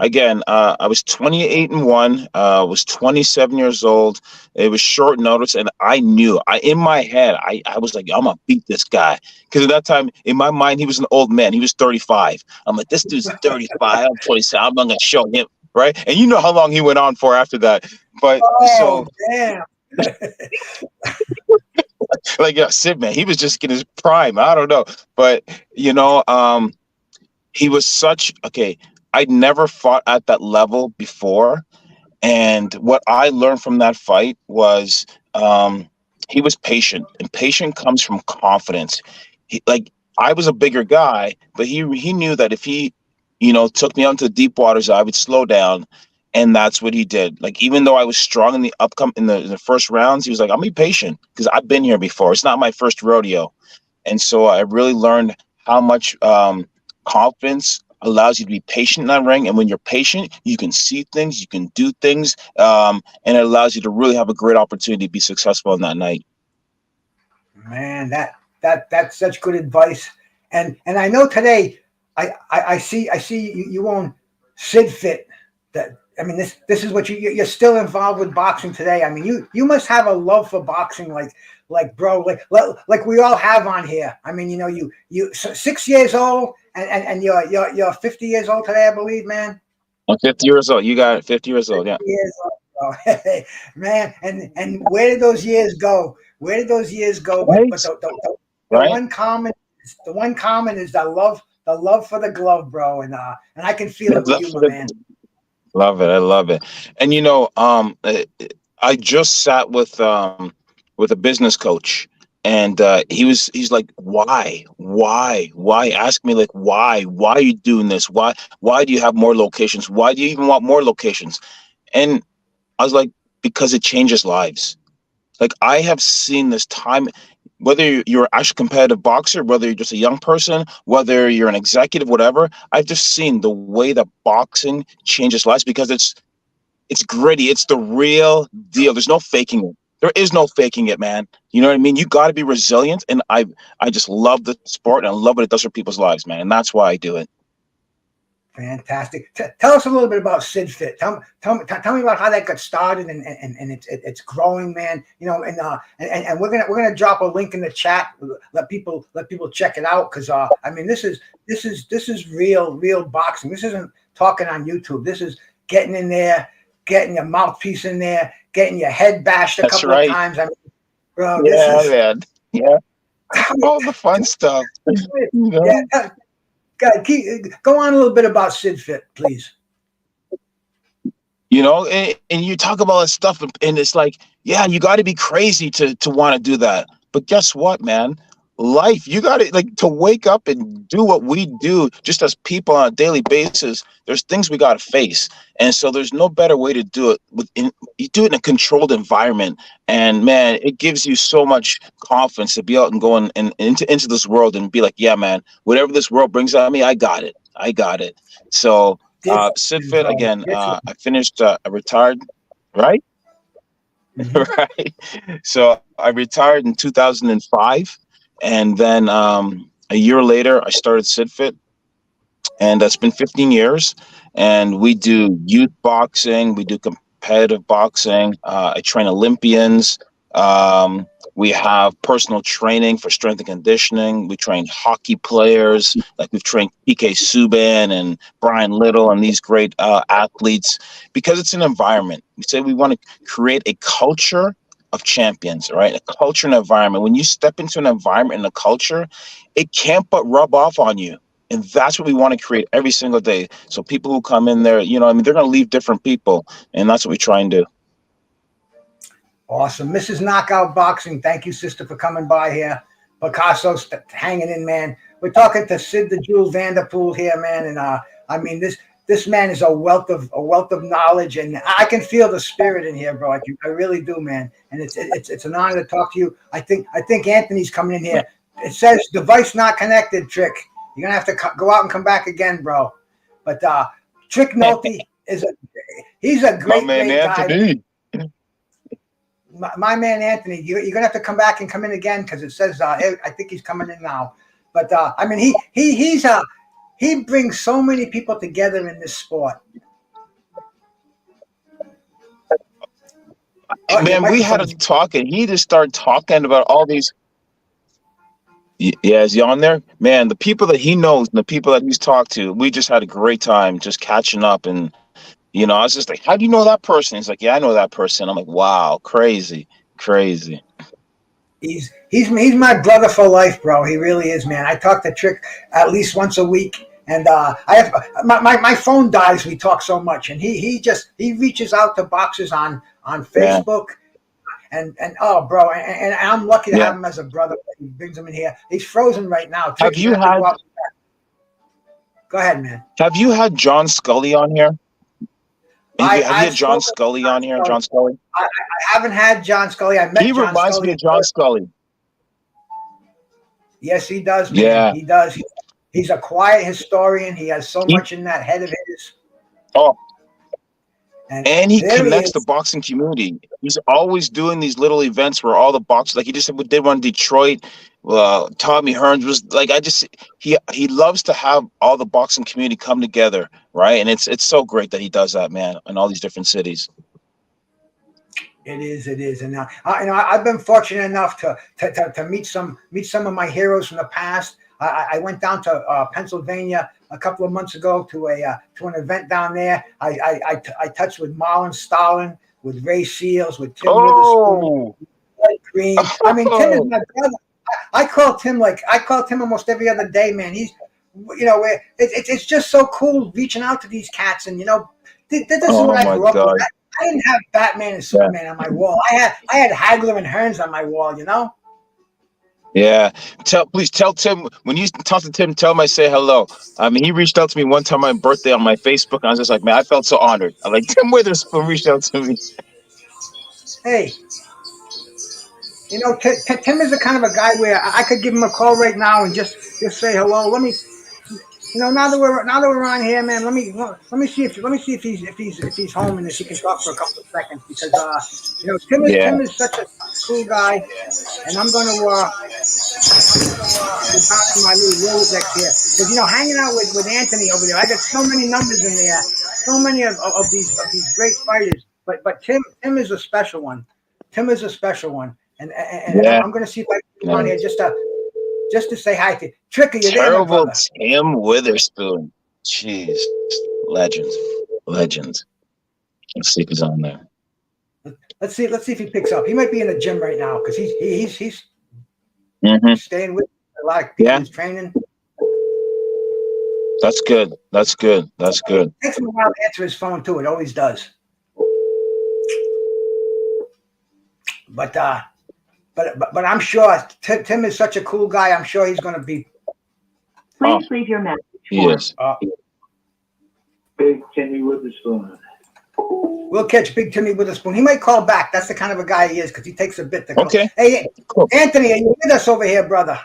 again, I was 28-1. Was 27 years old. It was short notice, and I knew. In my head, I was like, I'm gonna beat this guy, because at that time, in my mind, he was an old man. He was 35. I'm like, this dude's 35. I'm 27. I'm gonna show him, right? And you know how long he went on for after that. But Oh, damn. like, yeah, Sid, man, he was just in his prime. I don't know, but he was okay. I'd never fought at that level before. And what I learned from that fight was he was patient, and patient comes from confidence. I was a bigger guy, but he knew that if he, took me onto the deep waters, I would slow down. And that's what he did. Like, even though I was strong in the first rounds, he was like, "I'm be patient because I've been here before. It's not my first rodeo." And so I really learned how much confidence allows you to be patient in that ring. And when you're patient, you can see things, you can do things, and it allows you to really have a great opportunity to be successful in that night. Man, that's such good advice. And I know today I see you own Sid Fit. This is what you're still involved with boxing today. I mean, you must have a love for boxing, like bro, like we all have on here. I mean, you 6 years old, and you're 50 years old today, I believe, man. I'm 50 years old. You got it. 50 years old. Yeah. Years old, man. And where did those years go? Where did those years go? Right. But the Right. one common is the love for the glove, bro. And I can feel it with you, my man. Love it. I love it. And I just sat with a business coach, and he's like, why? Ask me, like, why are you doing this? Why do you have more locations? Why do you even want more locations? And I was like, because it changes lives. Like, I have seen this time, whether you're actually a competitive boxer, whether you're just a young person, whether you're an executive, whatever, I've just seen the way that boxing changes lives, because it's gritty. It's the real deal. There's no faking it. There is no faking it, man. You know what I mean? You got to be resilient. And I just love the sport, and I love what it does for people's lives, man. And that's why I do it. Fantastic. Tell us a little bit about Sid Fit. Tell me about how that got started, and it's growing, man. And we're gonna drop a link in the chat. Let people check it out, because this is real boxing. This isn't talking on YouTube. This is getting in there, getting your mouthpiece in there, getting your head bashed a couple of times. Bro, man. Yeah. All the fun stuff. Yeah. Go on a little bit about Sid Fit, please. And you talk about that stuff, and it's like, yeah, you got to be crazy to want to do that. But guess what, man? Life, you got to like to wake up and do what we do just as people on a daily basis. There's things we got to face. And so there's no better way to do it you do it in a controlled environment. And man, it gives you so much confidence to be out and going and into this world and be like, yeah, man, whatever this world brings at me, I got it. I got it. So Sidfit again, I finished, I retired, right? Mhm. Right. So I retired in 2005. And then a year later, I started Sidfit, and that's been 15 years. And we do youth boxing, we do competitive boxing. I train Olympians. Um, we have personal training for strength and conditioning. We train hockey players, like we've trained PK Subban and Brian Little and these great athletes, because it's an environment. We say we want to create a culture of champions, right? A culture and environment. When you step into an environment and a culture, it can't but rub off on you. And that's what we want to create every single day. So people who come in there, you know, I mean, they're going to leave different people. And that's what we try and do. Awesome. Mrs. Knockout Boxing, thank you, sister, for coming by here. Picasso's hanging in, man. We're talking to Sid the Jewel Vanderpool here, man. And I mean, this man is a wealth of knowledge, and I can feel the spirit in here, bro. I really do, man. And it's an honor to talk to you. I think Anthony's coming in here. It says device not connected, Trick. You're gonna have to go out and come back again, bro. But Trick Nolte he's a great Anthony. guy. My man Anthony, you're gonna have to come back and come in again, because it says I think he's coming in now. But I mean, he brings so many people together in this sport. Man, we had a talk, and he just started talking about all these. Yeah, is he on there? Man, the people that he knows and the people that he's talked to, we just had a great time just catching up. And, you know, I was just like, how do you know that person? He's like, yeah, I know that person. I'm like, wow, crazy. He's my brother for life, bro. He really is, man. I talk to Trick at least once a week. And I have my phone dies. We talk so much, and he reaches out to boxers on Facebook. Yeah. And oh, bro, and I'm lucky to have him as a brother. He brings him in here. He's frozen right now. Have you had? Go ahead, man. Have you had John Scully on here? Have you had John Scully on here? John Scully. I haven't had John Scully. I met He John reminds Scully me of John Scully. Yes, he does, man. Yeah, he does. He's a quiet historian. He has so much in that head of his. Oh. And he connects the boxing community. He's always doing these little events where all the boxers, like he just did one in Detroit. Tommy Hearns was like, he loves to have all the boxing community come together, right? And it's so great that he does that, man, in all these different cities. It is, and I've been fortunate enough to meet some of my heroes from the past. I went down to Pennsylvania a couple of months ago to an event down there. I touched with Marlon Stalin, with Ray Seals, with Tim Witherspoon, Green. I mean, Tim is my brother. I call Tim almost every other day, man. He's, you know, it's just so cool reaching out to these cats, and you know, this is what I grew up with. I didn't have Batman and Superman on my wall. I had Hagler and Hearns on my wall, you know. Yeah. Please tell Tim, when you talk to Tim, tell him I say hello. I mean, he reached out to me one time on my birthday on my Facebook, and I was just like, man, I felt so honored. I'm like, Tim Witherspoon reached out to me. Hey, you know, Tim is the kind of a guy where I could give him a call right now and just say hello. Let me, you know, now that we're on here, man, let me see if he's home and if he can talk for a couple of seconds, because you know, Tim is such a cool guy, and I'm gonna down in my little Rolodex here, because you know, hanging out with Anthony over there, I got so many numbers in there, so many of these great fighters, but Tim is a special one. Tim is a special one, and I'm gonna see if I can get on here just to say hi to Trick. Are you there, my brother? Tim Witherspoon. Jeez. Legends. Let's see if he's on there. Let's see if he picks up. He might be in the gym right now, because he's staying with a lot of people. He's training. That's good. It takes him a while to answer his phone too. It always does. But but I'm sure Tim is such a cool guy. I'm sure he's going to be. Please leave your message Yes. Big Timmy Witherspoon. We'll catch Big Timmy with a spoon. He might call back. That's the kind of a guy he is because he takes a bit to call. Okay. Hey, Cool. Anthony, are you with us over here, brother?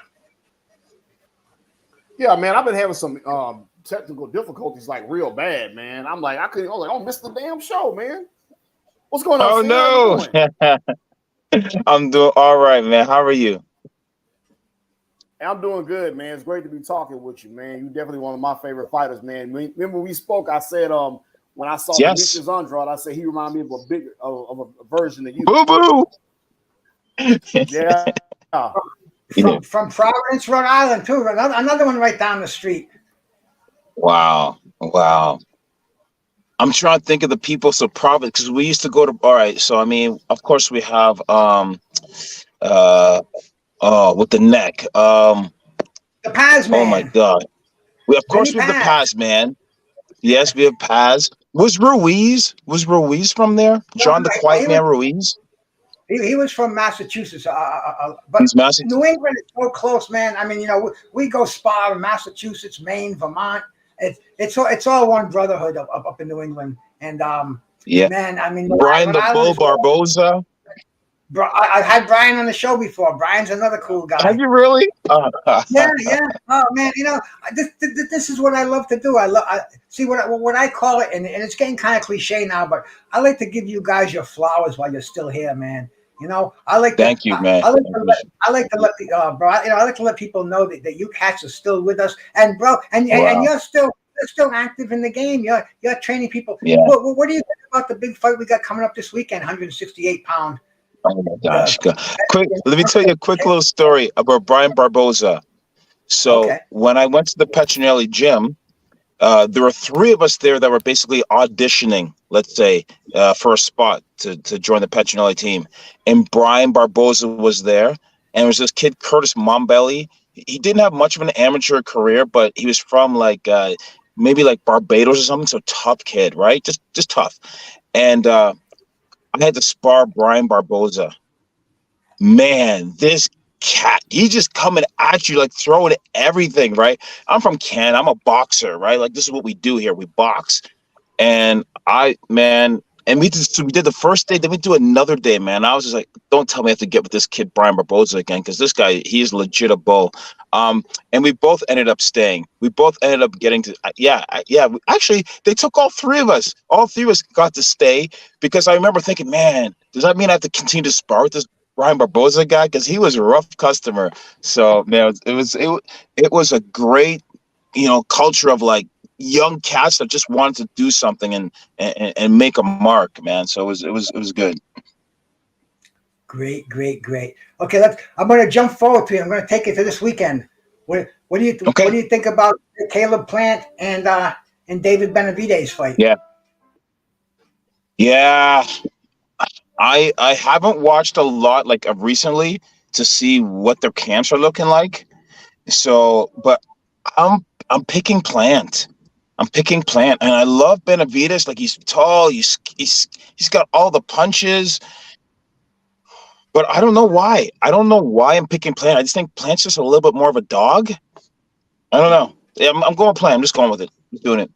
Yeah, man, I've been having some technical difficulties, like real bad, man. I was like, oh, missed the damn show, man. What's going on? Oh, Sam? How you no. I'm doing all right, man. How are you? I'm doing good, man. It's great to be talking with you, man. You're definitely one of my favorite fighters, man. Remember we spoke, I said when I saw Yes. Demetrius Andrade, I said he reminded me of a big of a version of you. Boo boo. Yeah. From Providence, Rhode Island, too. Another one right down the street. Wow. I'm trying to think of the people. So Providence, because we used to go to. All right. So I mean, of course we have with the neck. The Paz man. Oh my God. We have the Paz man. Yes, we have Paz. Was Ruiz from there? John the Quiet Man Ruiz? He was from Massachusetts. But He's Massachusetts. New England is so close, man. I mean, we go spar in Massachusetts, Maine, Vermont. It's all one brotherhood up in New England. And yeah, man, I mean, Brian the Bull Barboza. I had Brian on the show before. Brian's another cool guy. Have you really? Yeah. Oh man, this is what I love to do. I see what I call it, and it's getting kind of cliche now, but I like to give you guys your flowers while you're still here, man. I like. Thank you, man. I like to let people know that you cats are still with us, and bro, and you're still active in the game. You're training people. Yeah. What do you think about the big fight we got coming up this weekend? 168-pound. Oh my gosh! Let me tell you a quick little story about Brian Barboza. So when I went to the Petronelli gym, there were 3 of us there that were basically auditioning, let's say, for a spot to join the Petronelli team. And Brian Barboza was there, and there was this kid, Curtis Mombelli. He didn't have much of an amateur career, but he was from maybe like Barbados or something. So tough kid, right? Just tough. And I had to spar Brian Barboza. Man, this cat, he's just coming at you, like throwing everything, right? I'm from Canada. I'm a boxer, right? Like, this is what we do here. We box. And we did the first day, then we do another day, man. I was just like, don't tell me I have to get with this kid, Brian Barboza, again, because this guy, he's legit a bull. And we both ended up staying. We both ended up getting to, actually, they took all 3 of us. All 3 of us got to stay, because I remember thinking, man, does that mean I have to continue to spar with this Brian Barboza guy? Because he was a rough customer. So, man, it was a great, culture of like young cats that just wanted to do something and make a mark, man. So it was good. Great. Okay, I'm going to jump forward to you. I'm going to take it to this weekend. What do you think about Caleb Plant and David Benavidez fight? Yeah. I haven't watched a lot recently to see what their camps are looking like. So, but I'm picking Plant. And I love Benavidez. Like, he's tall. He's got all the punches. But I don't know why. I'm picking Plant. I just think Plant's just a little bit more of a dog. I don't know. Yeah, I'm going Plant. I'm just going with it. I'm doing it.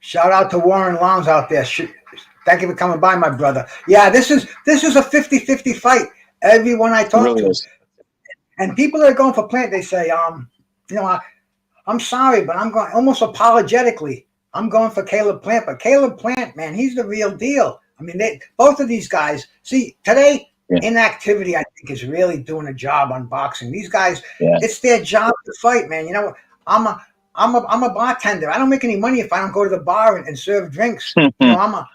Shout out to Warren Lowndes out there. Thank you for coming by, my brother. Yeah, this is a 50-50 fight. Everyone I talk really to, is. And people that are going for Plant, they say, I'm sorry, but I'm going almost apologetically. I'm going for Caleb Plant, but Caleb Plant, man, he's the real deal. I mean, both of these guys. See, today inactivity, I think, is really doing a job on boxing. These guys, it's their job to fight, man. I'm a bartender. I don't make any money if I don't go to the bar and serve drinks. I'm a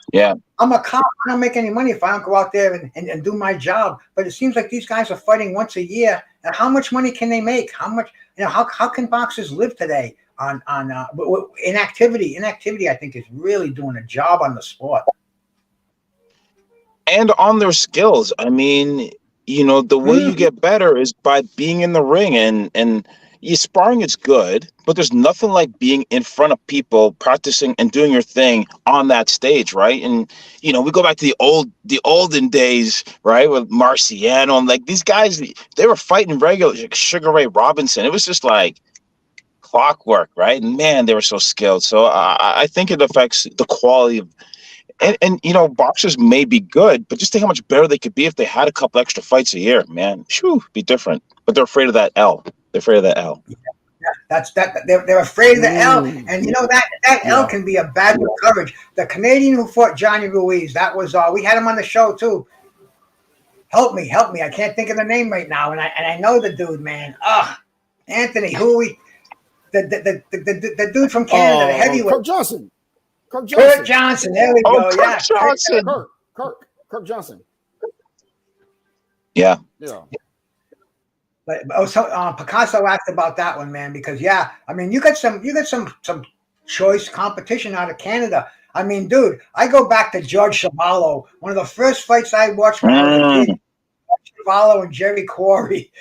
cop. I don't make any money if I don't go out there and do my job. But it seems like these guys are fighting once a year. And how much money can they make? How much? How can boxers live today on inactivity? Inactivity, I think, is really doing a job on the sport. And on their skills. I mean, the way you get better is by being in the ring and sparring is good, but there's nothing like being in front of people, practicing and doing your thing on that stage, right? And we go back to the olden days, right, with Marciano and like these guys. They were fighting regular, like Sugar Ray Robinson. It was just like clockwork, right? And man, they were so skilled. So I think it affects the quality of. And boxers may be good, but just think how much better they could be if they had a couple extra fights a year, man. Phew, be different. But they're afraid of that L. They're afraid of that L. That's that. They're afraid of the L, and that L can be a bad coverage. The Canadian who fought Johnny Ruiz, that was we had him on the show too. Help me! I can't think of the name right now, and I know the dude, man. Anthony, who we? The dude from Canada, the heavyweight. Kirk Johnson. Kurt Johnson. There we go. Kirk Johnson. Kirk Johnson. Yeah. But Picasso asked about that one, man, because you got some choice competition out of Canada. I mean, dude, I go back to George Chuvalo, one of the first fights I watched when I was a kid. Chuvalo and Jerry Quarry,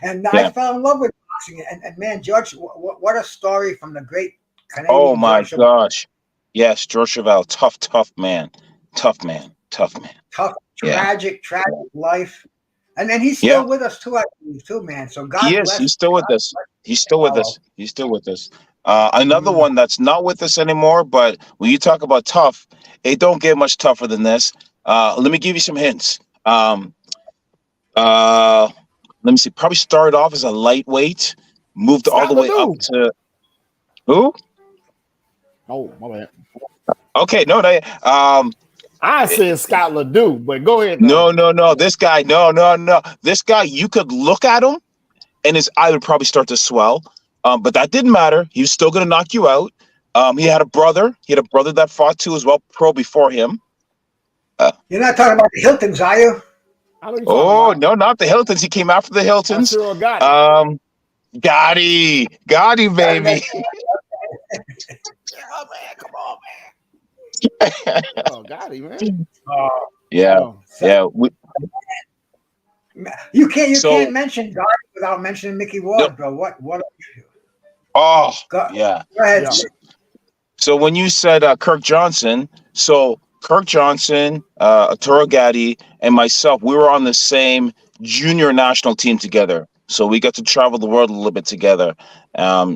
and I fell in love with boxing. And man, George, what a story from the great Canadian. Oh my gosh. Yes, George Chuvalo, tough man. Tragic life. And then he's still with us too, I believe, too, man. So God bless. He's still with us. He's still with us. Another one that's not with us anymore, but when you talk about tough, it don't get much tougher than this. Let me give you some hints. Let me see. Probably started off as a lightweight, moved all the way up to who? Oh, my bad. Okay, no. I said Scott Ledoux, but go ahead. No. This guy, no. This guy, you could look at him, and his eye would probably start to swell. But that didn't matter. He was still going to knock you out. He had a brother. That fought too as well, pro before him. You're not talking about the Hiltons, are you? Oh no, not the Hiltons. He came after the Hiltons. Sure got Gotti, baby. Oh man, come on, man. Oh, Gotti, man. Yeah. You can't mention Gotti without mentioning Mickey Ward, bro. What? Oh, yeah. Go ahead. Yeah. So when you said Kirk Johnson, Arturo Gatti, and myself, we were on the same junior national team together. So we got to travel the world a little bit together.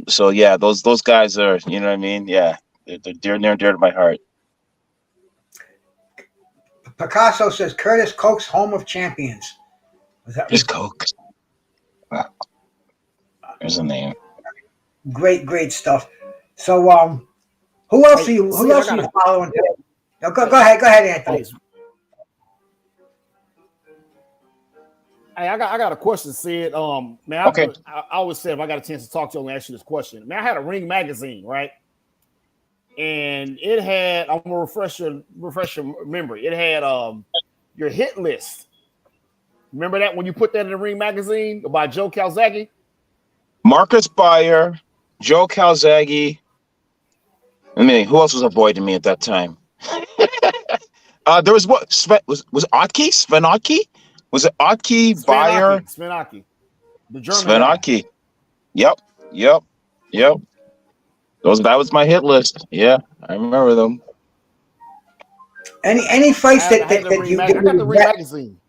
So yeah, those guys are, you know what I mean? Yeah, they're near and dear to my heart. Picasso says Curtis Koch's home of champions. Curtis Koch. Wow. There's a name. Great stuff. So who else are you following today? No, go ahead, Anthony. Hey, I got a question, Sid. Man, okay. I always say if I got a chance to talk to you, I'm gonna ask you this question. Man, I had a Ring magazine, right? And it had, I'm gonna refresh your memory. It had your hit list. Remember that when you put that in the Ring magazine by Joe Calzaghe? Marcus Beyer, Joe Calzaghe. I mean, who else was avoiding me at that time? There was what? Was Otke? Sven Otke? Was it Otke, Beyer? Sven Otke. The German Sven Otke. Yep. That was my hit list. Yeah, I remember them. Any fights that you I got the Ring magazine.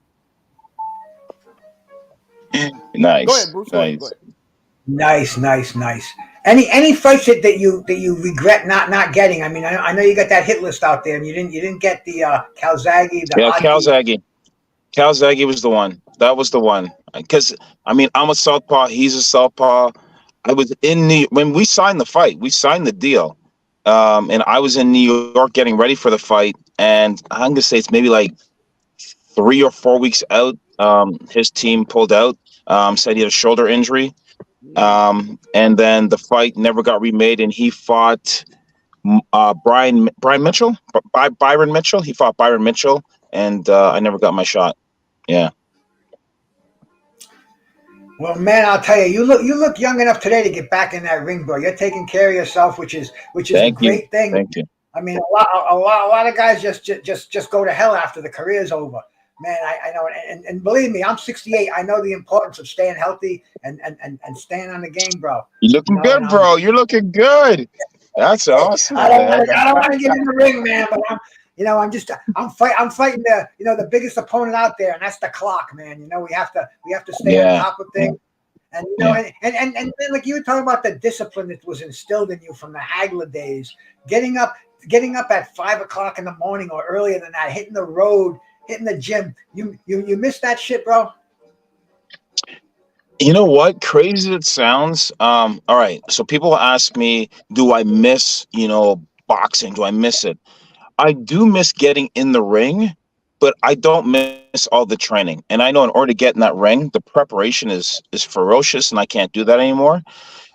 Nice. Go ahead, Bruce. Go ahead. Nice. Any fights that you regret not getting? I mean, I know you got that hit list out there, and you didn't get the Calzaghe. Calzaghe was the one. That was the one. Because I mean, I'm a southpaw. He's a southpaw. I was when we signed the fight. We signed the deal, and I was in New York getting ready for the fight. And I'm gonna say it's maybe like 3 or 4 weeks out. His team pulled out. Said he had a shoulder injury. And then the fight never got remade, and he fought Byron Mitchell. He fought Byron Mitchell, and I never got my shot. Yeah. Well, man, I'll tell you, you look young enough today to get back in that ring, bro. You're taking care of yourself, which is a great thing. Thank you. I mean, a lot of guys just go to hell after the career's over. man, I know, and believe me, I'm 68. I know the importance of staying healthy and staying on the game, bro. You're looking good, bro. You're looking good. That's awesome, man. I don't want to get in the ring, man, but I'm fighting the biggest opponent out there, and that's the clock, man. We have to stay on top of things. And and like you were talking about the discipline that was instilled in you from the Hagler days, getting up at 5 o'clock in the morning or earlier than that, hitting the road, hitting the gym. You miss that shit, bro? You know what? Crazy as it sounds. All right. So people ask me, do I miss, boxing? Do I miss it? I do miss getting in the ring, but I don't miss all the training. And I know in order to get in that ring, the preparation is ferocious, and I can't do that anymore.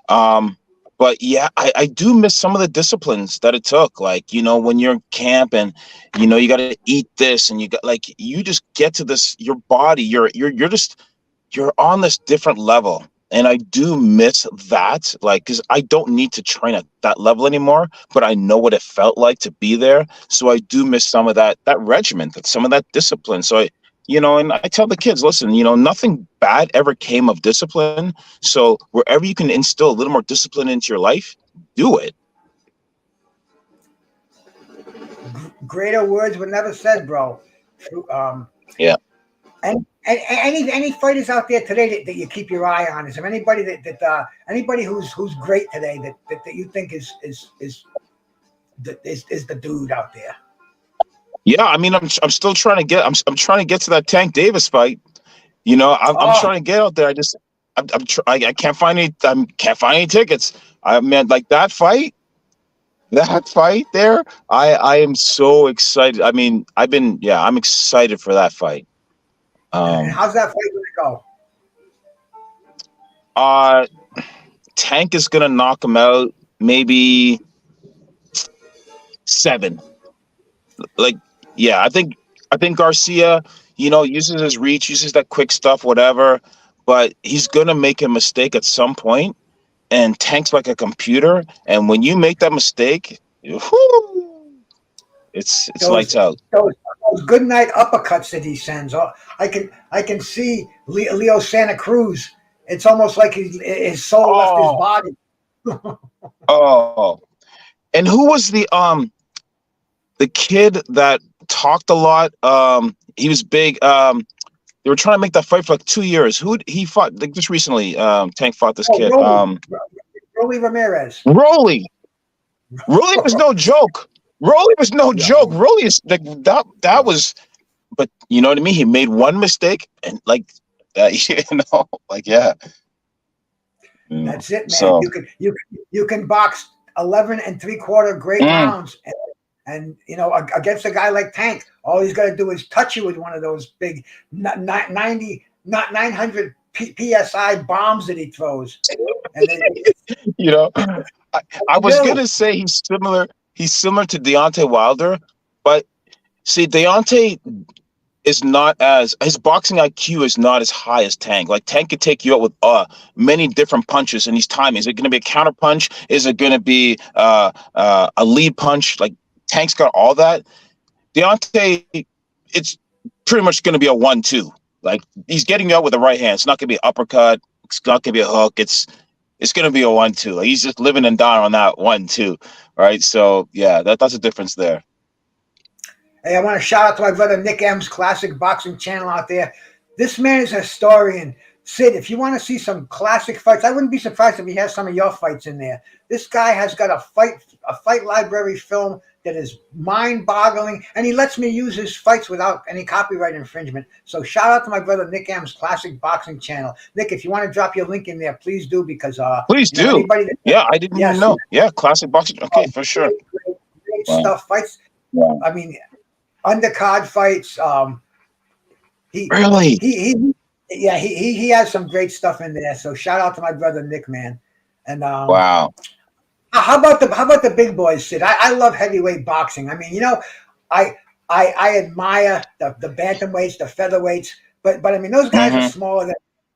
But yeah, I do miss some of the disciplines that it took. Like, when you're in camp and, you got to eat this, and you just get to this, your body, you're on this different level. And I do miss that, because I don't need to train at that level anymore, but I know what it felt like to be there. So I do miss some of that regiment, some of that discipline. So and I tell the kids, listen, nothing bad ever came of discipline. So wherever you can instill a little more discipline into your life, do it. Greater words were never said, bro. Yeah. And any fighters out there today that you keep your eye on? Is there anybody anybody who's great today that you think is the dude out there? Yeah, I mean, I'm still trying to get I'm trying to get to that Tank Davis fight. I'm trying to get out there. I can't find any tickets. I mean, like that fight there. I am so excited. I mean, I'm excited for that fight. And how's that fight gonna go? Tank is gonna knock him out, maybe 7. I think Garcia, uses his reach, uses that quick stuff, whatever, but he's gonna make a mistake at some point, and Tank's like a computer, and when you make that mistake, it's lights out. Those good night uppercuts that he sends. I can see Leo Santa Cruz. It's almost like his soul left his body. And who was the kid that talked a lot? He was big. They were trying to make that fight for like 2 years. Who he fought just recently? Tank fought this kid. Rolly Ramirez. Rolly was no joke. Rolly was no joke. Rolly is like that was, but you know what I mean? He made one mistake and yeah. That's it, man. So, you can box 11 3/4 great rounds, and against a guy like Tank, all he's got to do is touch you with one of those big 900 psi bombs that he throws. And then, I was gonna say he's similar. He's similar to Deontay Wilder, but see, Deontay is not his boxing IQ is not as high as Tank. Like Tank could take you out with many different punches and these timings. Is it going to be a counter punch? Is it going to be a lead punch? Like Tank's got all that. Deontay, it's pretty much going to be a 1-2. Like he's getting you out with the right hand. It's not going to be an uppercut. It's not going to be a hook. It's going to be a 1-2. Like he's just living and dying on that 1-2. Right. So yeah, that's a difference there. Hey, I want to shout out to my brother Nick M's classic boxing channel out there. This man is a historian. Sid, if you want to see some classic fights, I wouldn't be surprised if he has some of your fights in there. This guy has got a fight library film that is mind-boggling, and he lets me use his fights without any copyright infringement. So shout out to my brother Nick M's classic boxing channel. Nick, if you want to drop your link in there, please do, because please do. I didn't even know. Yeah, classic boxing. Okay, for sure. Great stuff. Fights. Yeah. I mean, undercard fights. Really? He has some great stuff in there. So shout out to my brother Nick, man. And wow. How about the big boys, Sid? I love heavyweight boxing. I mean, I admire the bantamweights, the featherweights, but I mean those guys are smaller than.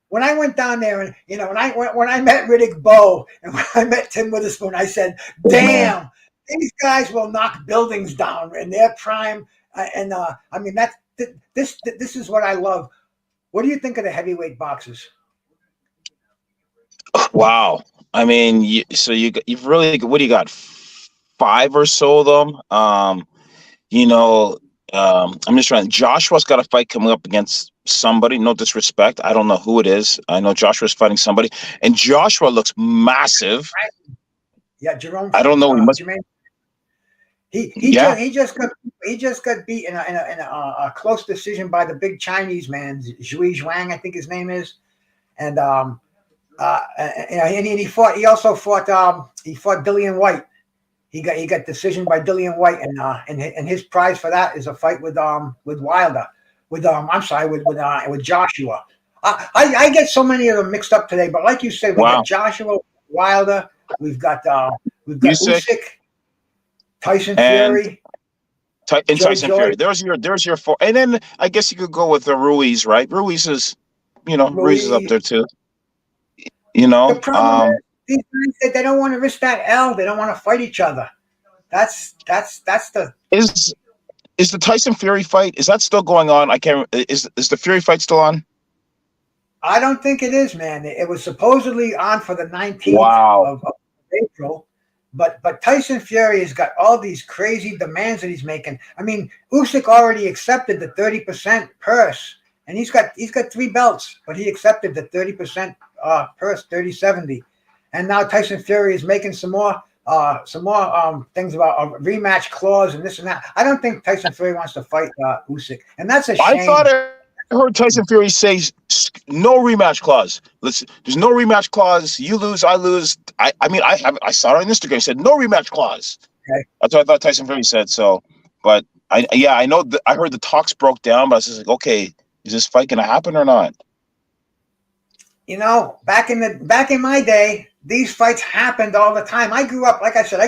When I went down there and when I met Riddick Bowe and when I met Tim Witherspoon, I said, "Damn, these guys will knock buildings down in their prime." I mean this is what I love. What do you think of the heavyweight boxers? Wow. I mean, you've really, what do you got? 5 or so of them. You know, I'm just trying. Joshua's got a fight coming up against somebody. No disrespect. I don't know who it is. I know Joshua's fighting somebody, and Joshua looks massive. Yeah, Jerome. I don't know. He must. Jermaine, Yeah. he just got beat in a close decision by the big Chinese man, Zhui Zhuang, I think his name is, and and he fought. He also fought. He fought Dillian White. He got decision by Dillian White, and his prize for that is a fight with Wilder, with Joshua. I get so many of them mixed up today, but like you said, we got Joshua, Wilder, we've got Usyk, Tyson Fury, Tyson Fury. There's your 4, and then I guess you could go with the Ruiz, right? Ruiz is, Ruiz is up there too. The problem is, these guys, they don't want to risk that L. They don't want to fight each other. That's the is the Tyson Fury fight, is that still going on? I can't. Is the Fury fight still on? I don't think it is, man. It was supposedly on for the 19th of April, but Tyson Fury has got all these crazy demands that he's making. I mean, Usyk already accepted the 30% purse, and he's got 3 belts, but he accepted the 30% purse, 30-70. And now Tyson Fury is making some more things about a rematch clause and this and that. I don't think Tyson Fury wants to fight Usyk, and that's a shame. I thought I heard Tyson Fury say no rematch clause. There's no rematch clause. You lose, I lose. I saw it on Instagram. He said no rematch clause. Okay. That's what I thought Tyson Fury said. So, but I know I heard the talks broke down, but I was just like, okay, is this fight gonna happen or not? Back in my day, these fights happened all the time. I grew up, like I said,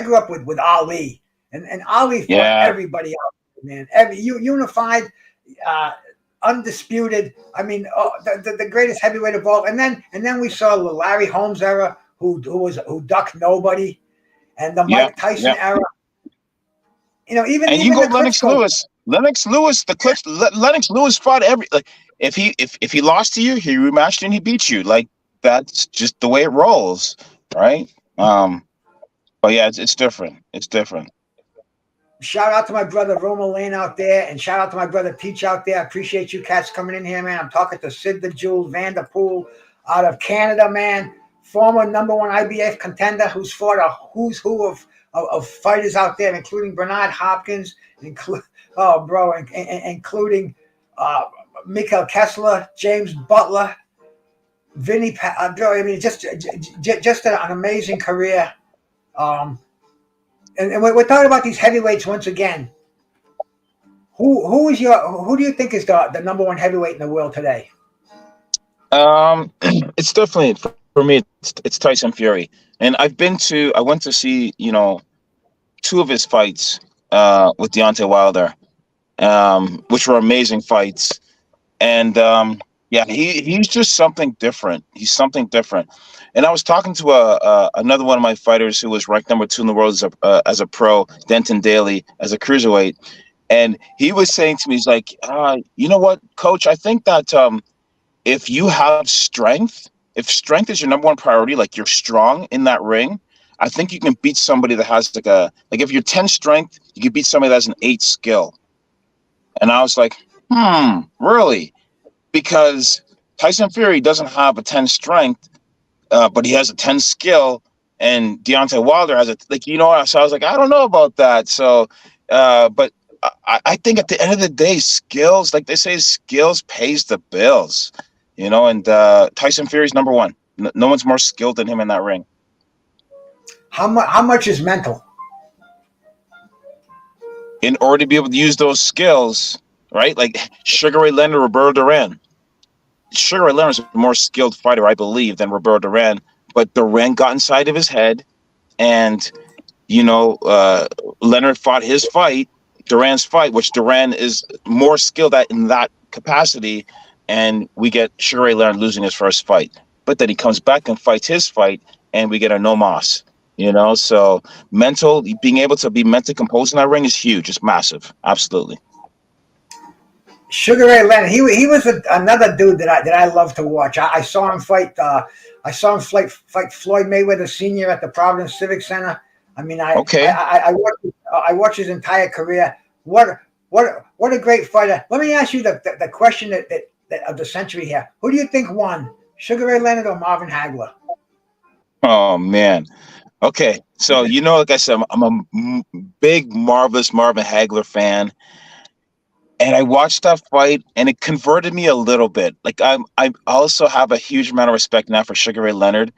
with Ali, and Ali fought everybody out, man. Unified, undisputed. I mean, the greatest heavyweight of all. And then we saw the Larry Holmes era, who ducked nobody, and the Mike Tyson era. Even you go Lennox Lewis. Lennox Lewis, Lennox Lewis fought if he lost to you, he rematched and he beat you. Like, that's just the way it rolls, right? But yeah, it's different. It's different. Shout out to my brother Roma Lane out there, and shout out to my brother Teach out there. I appreciate you cats coming in here, man. I'm talking to Sid the Jewel Vanderpool out of Canada, man. Former #1 IBF contender who's fought a who's who of fighters out there, including Bernard Hopkins, including Mikhail Kessler, James Butler, Vinny. I mean, just an amazing career. And we're talking about these heavyweights once again. Who do you think is the #1 heavyweight in the world today? It's definitely, for me, it's Tyson Fury, and I went to see 2 of his fights with Deontay Wilder, which were amazing fights, and he's just something different. He's something different. And I was talking to another one of my fighters who was ranked #2 in the world as a pro, Denton Daly, as a cruiserweight, and he was saying to me, he's like, you know what, Coach? I think that if you have strength, if strength is your #1 priority, like you're strong in that ring, I think you can beat somebody that has if you're 10 strength, you can beat somebody that has an 8 skill. And I was like, really? Because Tyson Fury doesn't have a 10 strength, but he has a 10 skill, and Deontay Wilder has so I was like, I don't know about that. So, but I think at the end of the day, skills, like they say, skills pays the bills, and Tyson Fury's #1. No one's more skilled than him in that ring. How much is mental? In order to be able to use those skills, right? Like Sugar Ray Leonard, Roberto Duran. Sugar Ray Leonard is a more skilled fighter, I believe, than Roberto Duran. But Duran got inside of his head, and Leonard fought his fight, Duran's fight, which Duran is more skilled at in that capacity, and we get Sugar Ray Leonard losing his first fight. But then he comes back and fights his fight, and we get a no mas. So being able to be mentally composed in that ring is huge. It's massive. Absolutely. Sugar Ray Leonard. He was another dude that I love to watch. I saw him fight. I saw him fight Floyd Mayweather Sr. at the Providence Civic Center. I mean, Okay. I watched his entire career. What a great fighter. Let me ask you the question that of the century here. Who do you think won, Sugar Ray Leonard or Marvin Hagler? Oh man. Okay. So like I said, I'm a big marvelous Marvin Hagler fan. And I watched that fight, and it converted me a little bit. Like I also have a huge amount of respect now for Sugar Ray Leonard,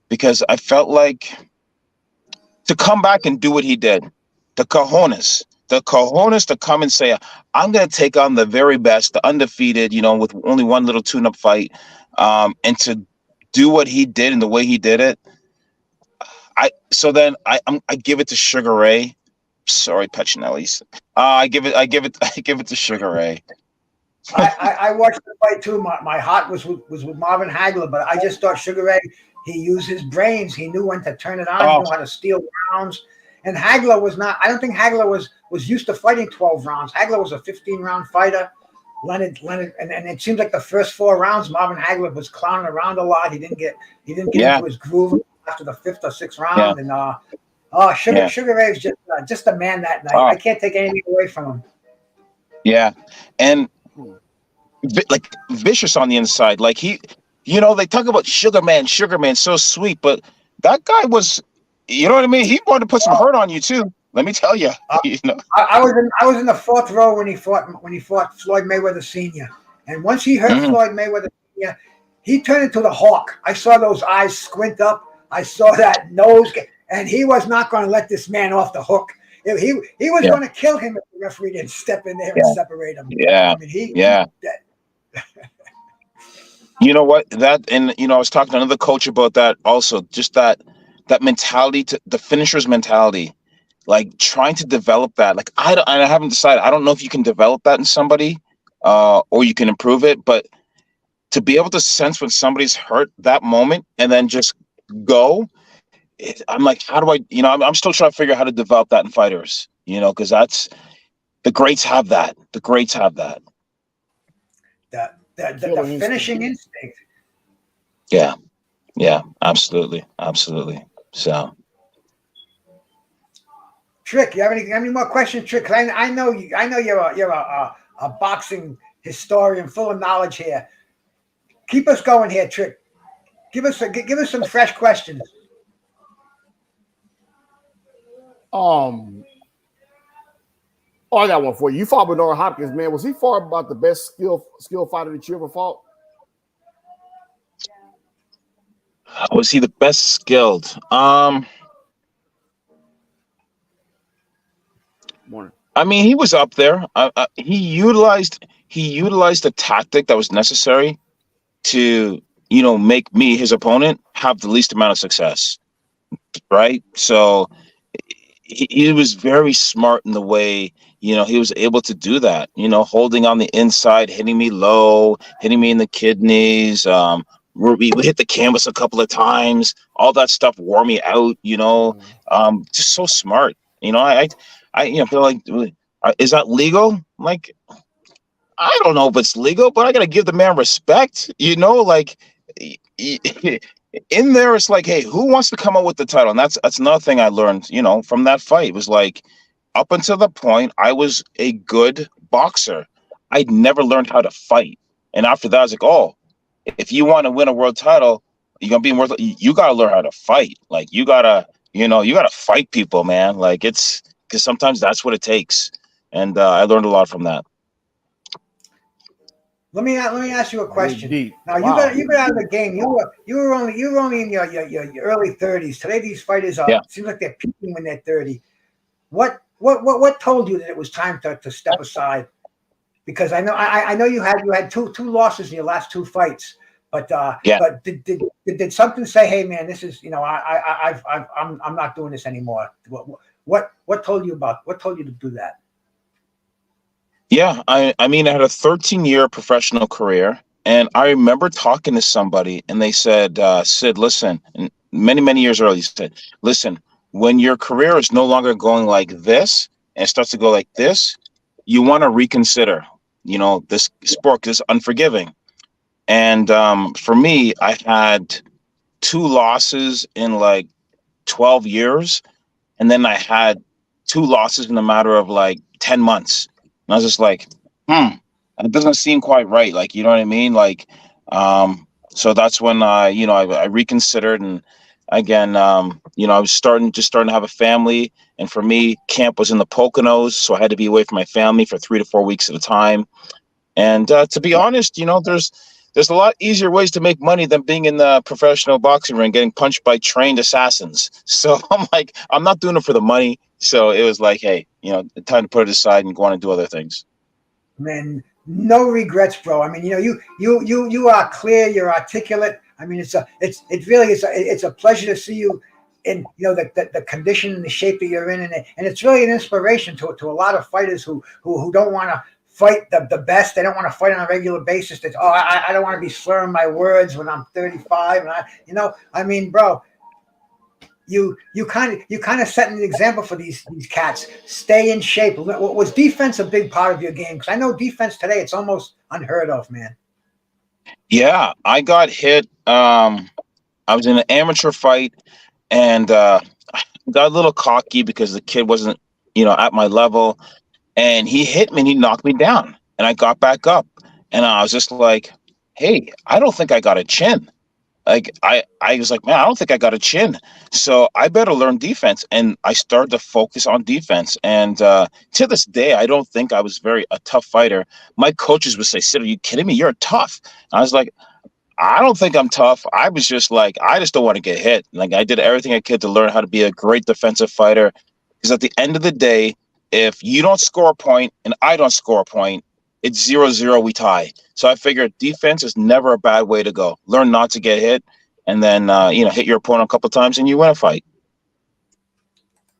because I felt like to come back and do what he did, the cojones to come and say, I'm going to take on the very best, the undefeated, with only one little tune-up fight, and to do what he did and the way he did it. I give it to Sugar Ray. Sorry, Pechinellis. I give it to Sugar Ray. I watched the fight too. My heart was with Marvin Hagler, but I just thought Sugar Ray, he used his brains. He knew when to turn it on. He knew how to steal rounds. And Hagler was not. I don't think Hagler was used to fighting 12 rounds. Hagler was a 15-round fighter. Leonard, and it seems like the first 4 rounds, Marvin Hagler was clowning around a lot. He didn't get into his groove after the 5th or 6th round. Yeah. And Sugar Ray was just a man that night. I can't take anything away from him. Yeah, and like vicious on the inside. Like he, they talk about Sugar Man, so sweet, but that guy was, you know what I mean? He wanted to put some hurt on you too. Let me tell you. I was in the 4th row when he fought Floyd Mayweather Sr. And once he hurt Floyd Mayweather Sr., he turned into the Hawk. I saw those eyes squint up. I saw that nose, and he was not going to let this man off the hook. He was going to kill him if the referee didn't step in there and separate him. Yeah. I mean, he You know what? I was talking to another coach about that also. Just that mentality, the finisher's mentality, like trying to develop that. Like I haven't decided. I don't know if you can develop that in somebody, or you can improve it. But to be able to sense when somebody's hurt that moment and then just go. I'm like, how do I? I'm still trying to figure out how to develop that in fighters. Because that's the greats have that. The greats have that. The finishing instinct. Yeah, absolutely. So, Trick, you have any more questions, Trick? I know you're a boxing historian full of knowledge here. Keep us going here, Trick. Give us some fresh questions. I got one for you. You fought Bernard Hopkins, man. Was he far about the best skill fighter that you ever fought? Was he the best skilled? Morning. I mean, he was up there. He utilized the tactic that was necessary to, make me, his opponent, have the least amount of success. Right? So he was very smart in the way, he was able to do that, holding on the inside, hitting me low, hitting me in the kidneys. We hit the canvas a couple of times. All that stuff wore me out, just so smart. I feel like, is that legal? Like, I don't know if it's legal, but I got to give the man respect, like in there. It's like, hey, who wants to come out with the title? And that's another thing I learned, from that fight. It was like, up until the point I was a good boxer, I'd never learned how to fight. And after that, I was like, oh, if you want to win a world title, you're going to be worth, you got to learn how to fight. Like you got to fight people, man. Like because sometimes that's what it takes. And I learned a lot from that. Let me ask you a question. Deep. Now you got out of the game. You were only in your early 30s. Today these fighters seems like they're peaking when they're 30. What told you that it was time to step aside? Because I know you had two losses in your last 2 fights. But did something say, hey man, this is I'm not doing this anymore? What told you to do that? Yeah, I mean, I had a 13-year professional career, and I remember talking to somebody, and they said, Sid, listen, and many years earlier, said, listen, when your career is no longer going like this and starts to go like this, you want to reconsider. this sport is unforgiving. And for me, I had 2 losses in like 12 years. And then I had 2 losses in a matter of like 10 months. And I was just like, it doesn't seem quite right. Like, you know what I mean? Like, so that's when I reconsidered. And again, I was starting to have a family. And for me, camp was in the Poconos. So I had to be away from my family for 3 to 4 weeks at a time. And to be honest, there's a lot easier ways to make money than being in the professional boxing ring, getting punched by trained assassins. So I'm like, I'm not doing it for the money. So it was like, hey, time to put it aside and go on and do other things. Man, no regrets, bro. I mean, you are clear, you're articulate. I mean, it's a pleasure to see you in the condition and the shape that you're in, and it's really an inspiration to a lot of fighters who don't want to fight the best. They don't want to fight on a regular basis. That I don't want to be slurring my words when I'm 35. And I mean, bro, you kind of setting an example for these cats. Stay in shape. Was defense a big part of your game? Because I know defense today, it's almost unheard of, man. Yeah, I got hit. I was in an amateur fight, and got a little cocky because the kid wasn't, at my level. And he hit me and he knocked me down. And I got back up. And I was just like, hey, I don't think I got a chin. Like I was like, man, I don't think I got a chin. So I better learn defense. And I started to focus on defense. And to this day, I don't think I was a tough fighter. My coaches would say, Sid, are you kidding me? You're tough. And I was like, I don't think I'm tough. I was just like, I just don't want to get hit. Like I did everything I could to learn how to be a great defensive fighter. Because at the end of the day, if you don't score a point and I don't score a point, it's 0-0, we tie. So I figured defense is never a bad way to go. Learn not to get hit, and then hit your opponent a couple of times and you win a fight.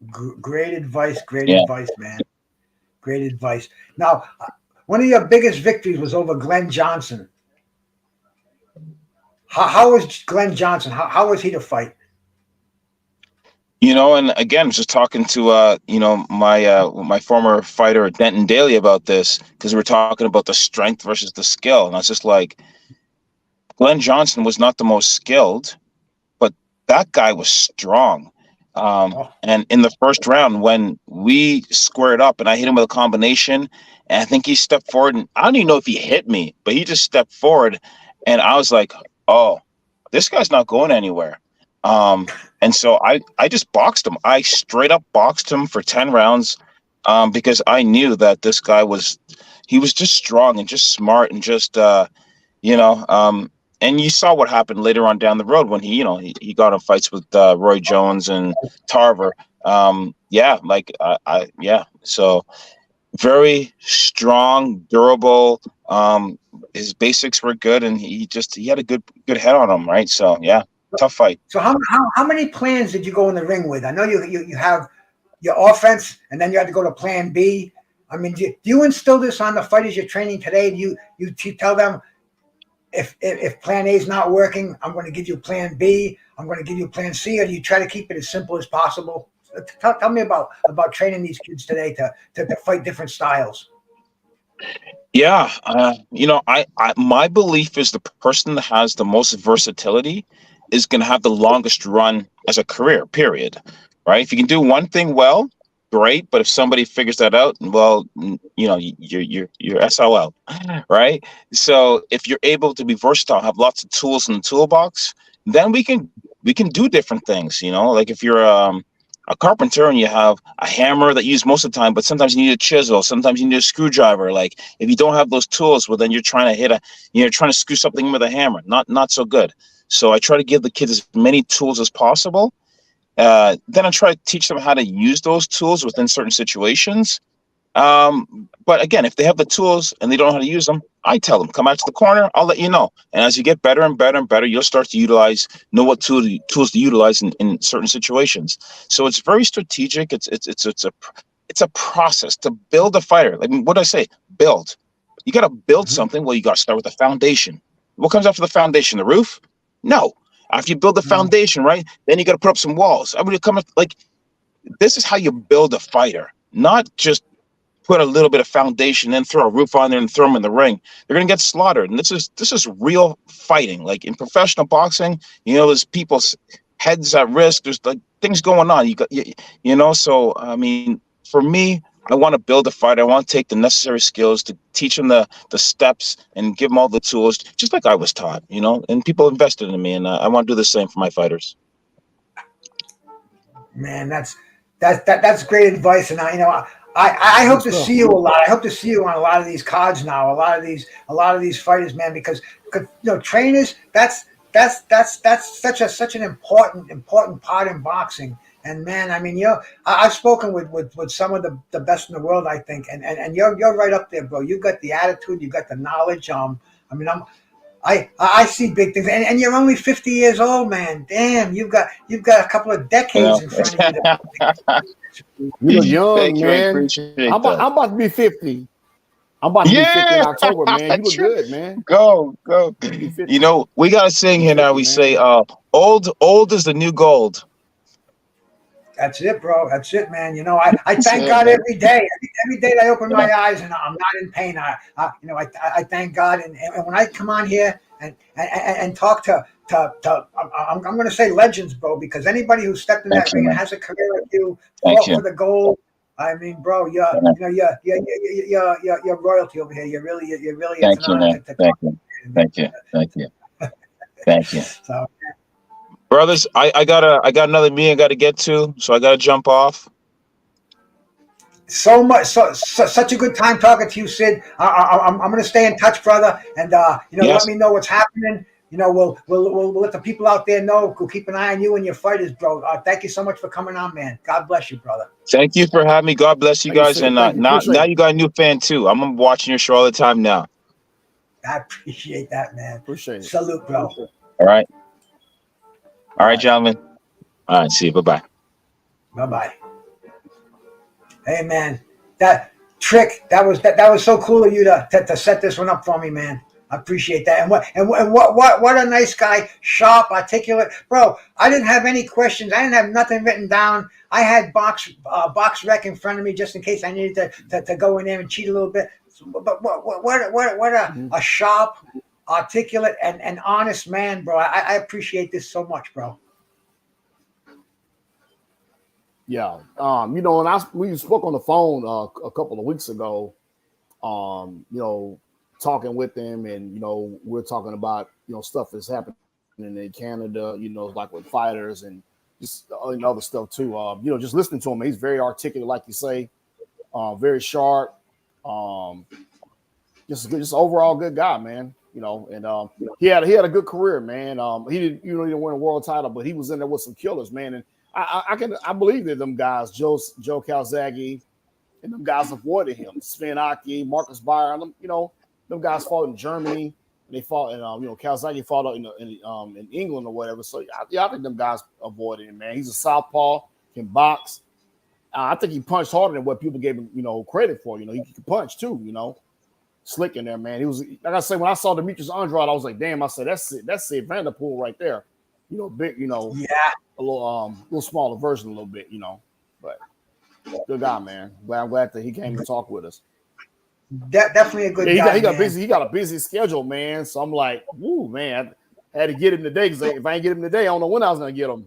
Great advice, man. Great advice. Now, one of your biggest victories was over Glenn Johnson. How was Glenn Johnson? How was he to fight? And again, just talking to my former fighter Denton Daly about this, because we were talking about the strength versus the skill, and I was just like, Glenn Johnson was not the most skilled, but that guy was strong. And in the first round, when we squared up and I hit him with a combination, and I think he stepped forward, and I don't even know if he hit me, but he just stepped forward, and I was like, oh, this guy's not going anywhere. And so I just boxed him. I straight up boxed him for 10 rounds because I knew that this guy was just strong and just smart and just, and you saw what happened later on down the road when he got in fights with Roy Jones and Tarver. So very strong, durable. His basics were good, and he had a good head on him, right? So, yeah. Tough fight. So how many plans did you go in the ring with? I know you have your offense, and then you had to go to plan B. I mean, do you instill this on the fighters you're training today? Do you tell them if plan A is not working, I'm going to give you plan B, I'm going to give you plan C, or do you try to keep it as simple as possible? Tell me about training these kids today to fight different styles. Yeah, my belief is the person that has the most versatility is going to have the longest run as a career, period. Right? If you can do one thing well, great. But if somebody figures that out, well, you're SOL, right? So if you're able to be versatile, have lots of tools in the toolbox, then we can do different things. Like if you're a carpenter and you have a hammer that you use most of the time, but sometimes you need a chisel, sometimes you need a screwdriver. Like if you don't have those tools, well, then you're trying to screw something with a hammer. Not so good. So I try to give the kids as many tools as possible. Then I try to teach them how to use those tools within certain situations. But again, if they have the tools and they don't know how to use them, I tell them, come out to the corner, I'll let you know. And as you get better and better and better, you'll start to know what tools to utilize in certain situations. So it's very strategic. It's a process to build a fighter. Like what did I say? Build. You got to build something. Well, you got to start with the foundation. What comes after the foundation? The roof? No. After you build the foundation, right? Then you got to put up some walls. I mean, this is how you build a fighter, not just put a little bit of foundation and throw a roof on there and throw them in the ring, they're gonna get slaughtered. And this is real fighting. Like in professional boxing, there's people's heads at risk. There's like things going on. So I mean, for me, I want to build a fighter. I want to take the necessary skills to teach them the steps and give them all the tools, just like I was taught. And people invested in me, and I want to do the same for my fighters. Man, that's great advice, and I hope to see you a lot. I hope to see you on a lot of these cards now. A lot of these fighters, man, because trainers. That's such an important part in boxing. And man, I mean, I've spoken with some of the best in the world, I think, and you're right up there, bro. You got the attitude, you got the knowledge. I mean, I see big things, and you're only 50 years old, man. Damn, you've got a couple of decades in front of you. You look young, Thank man. I'm about to be 50. I'm about to be 50 in October, man. You look good, man. Go. We gotta sing here now. We say, old is the new gold. That's it, bro. That's it, man. I thank God every day. Every day I open my eyes and I'm not in pain. I thank God. And when I come on here and talk to I'm going to say legends, bro, because anybody who stepped in that ring and has a career like you, fought for the gold. I mean, bro, you're royalty over here. You're really. Thank you, man. Thank you. So. Brothers, I got another meeting I got to get to, so I got to jump off. So such a good time talking to you, Sid. I'm going to stay in touch, brother, and let me know what's happening. We'll let the people out there know. We'll keep an eye on you and your fighters, bro. Thank you so much for coming on, man. God bless you, brother. Thank you for having me. God bless you guys, and now you got a new fan too. I'm watching your show all the time now. I appreciate that, man. Appreciate it. Salute, bro. All right, gentlemen. All right, see you. Bye-bye. Bye-bye. Hey, man, that trick, that was so cool of you to set this one up for me, man. I appreciate that. And what a nice guy, sharp, articulate. Bro, I didn't have any questions. I didn't have nothing written down. I had box rec in front of me just in case I needed to go in there and cheat a little bit. But what a sharp, articulate and honest man, bro. I appreciate this so much, bro. Yeah. And we spoke on the phone a couple of weeks ago, talking with him, and we're talking about stuff that's happening in Canada, like with fighters and just other stuff too. Just listening to him, he's very articulate, like you say, very sharp, just overall good guy, man. And he had a good career, man. He didn't win a world title, but he was in there with some killers, man. And I believe that them guys, Joe Calzaghe, and them guys avoided him. Sven Aki, Marcus Byron, them guys fought in Germany, and they fought in Calzaghe fought in England or whatever. So I think them guys avoided him, man. He's a southpaw, can box. I think he punched harder than what people gave him, credit for. He could punch too, slick in there, man. He was, like I say, when I saw Demetrius Andrade, I was like, damn, I said, that's it, Vanderpool right there. Big, a little smaller version a little bit, but good guy, man. I'm glad that he came to talk with us. Definitely a good guy. He got a busy schedule, man. So I'm like, woo, man, I had to get him today, because if I ain't get him today, I don't know when I was gonna get him.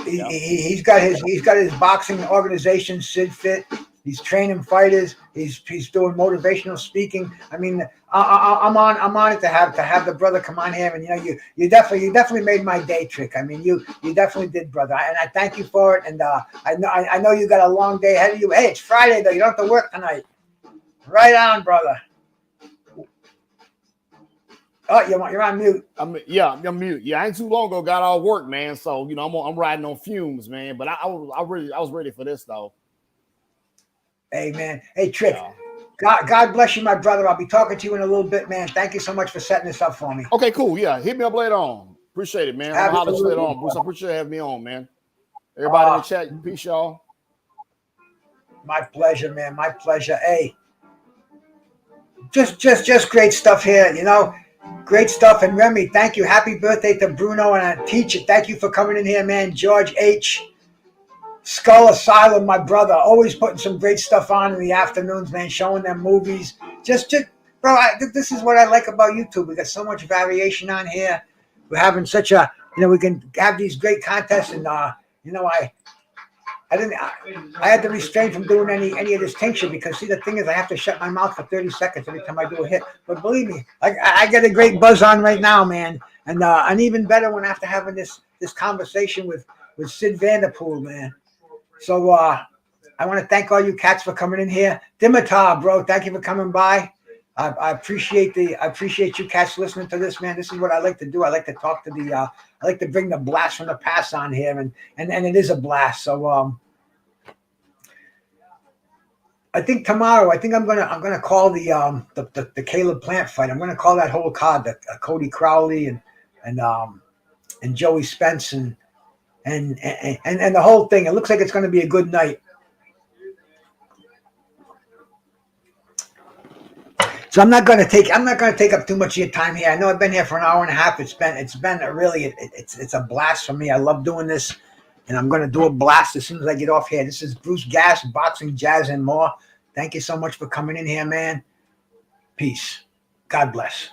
He's got his boxing organization, Sid Fit. He's training fighters. He's doing motivational speaking. I mean, I'm on it to have the brother come on here, and you definitely made my day, Trick. I mean, you definitely did, brother, and I thank you for it. And I know you got a long day ahead of you. Hey, it's Friday though. You don't have to work tonight. Right on, brother. Oh, you're on mute. I'm mute. Yeah, I ain't too long ago got all work, man. So I'm riding on fumes, man. But I was ready for this though. Hey, man. Hey, Trick. God bless you, my brother. I'll be talking to you in a little bit, man. Thank you so much for setting this up for me. Okay, cool. Yeah, hit me up later on. Appreciate it, man. I'll holler later on, Bruce. I appreciate having me on, man. Everybody in the chat, peace, y'all. My pleasure, man. My pleasure. Hey, just great stuff here, Great stuff. And Remy, thank you. Happy birthday to Bruno and Teacher. Thank you for coming in here, man. George H. Skull Asylum, my brother, always putting some great stuff on in the afternoons, man, showing them movies. Just bro, this is what I like about YouTube. We got so much variation on here. We're having such a, we can have these great contests, and I had to restrain from doing any of this tincture because, see, the thing is, I have to shut my mouth for 30 seconds every time I do a hit. But believe me, I get a great buzz on right now, man, and even better when after having this conversation with Sid Vanderpool, man. So I want to thank all you cats for coming in here. Dimitar, bro, thank you for coming by. I appreciate you cats listening to this, man. This is what I like to do. I like to talk to I like to bring the blast from the past on here, and it is a blast. So I think tomorrow, I'm gonna call the Caleb Plant fight. I'm gonna call that whole card, the Cody Crowley and Joey Spence and the whole thing. It looks like it's gonna be a good night. So I'm not going to take up too much of your time here. I know I've been here for an hour and a half. It's been it's a blast for me. I love doing this, and I'm going to do a blast as soon as I get off here. This is Bruce Gas, Boxing, Jazz, and more. Thank you so much for coming in here, man. Peace. God bless.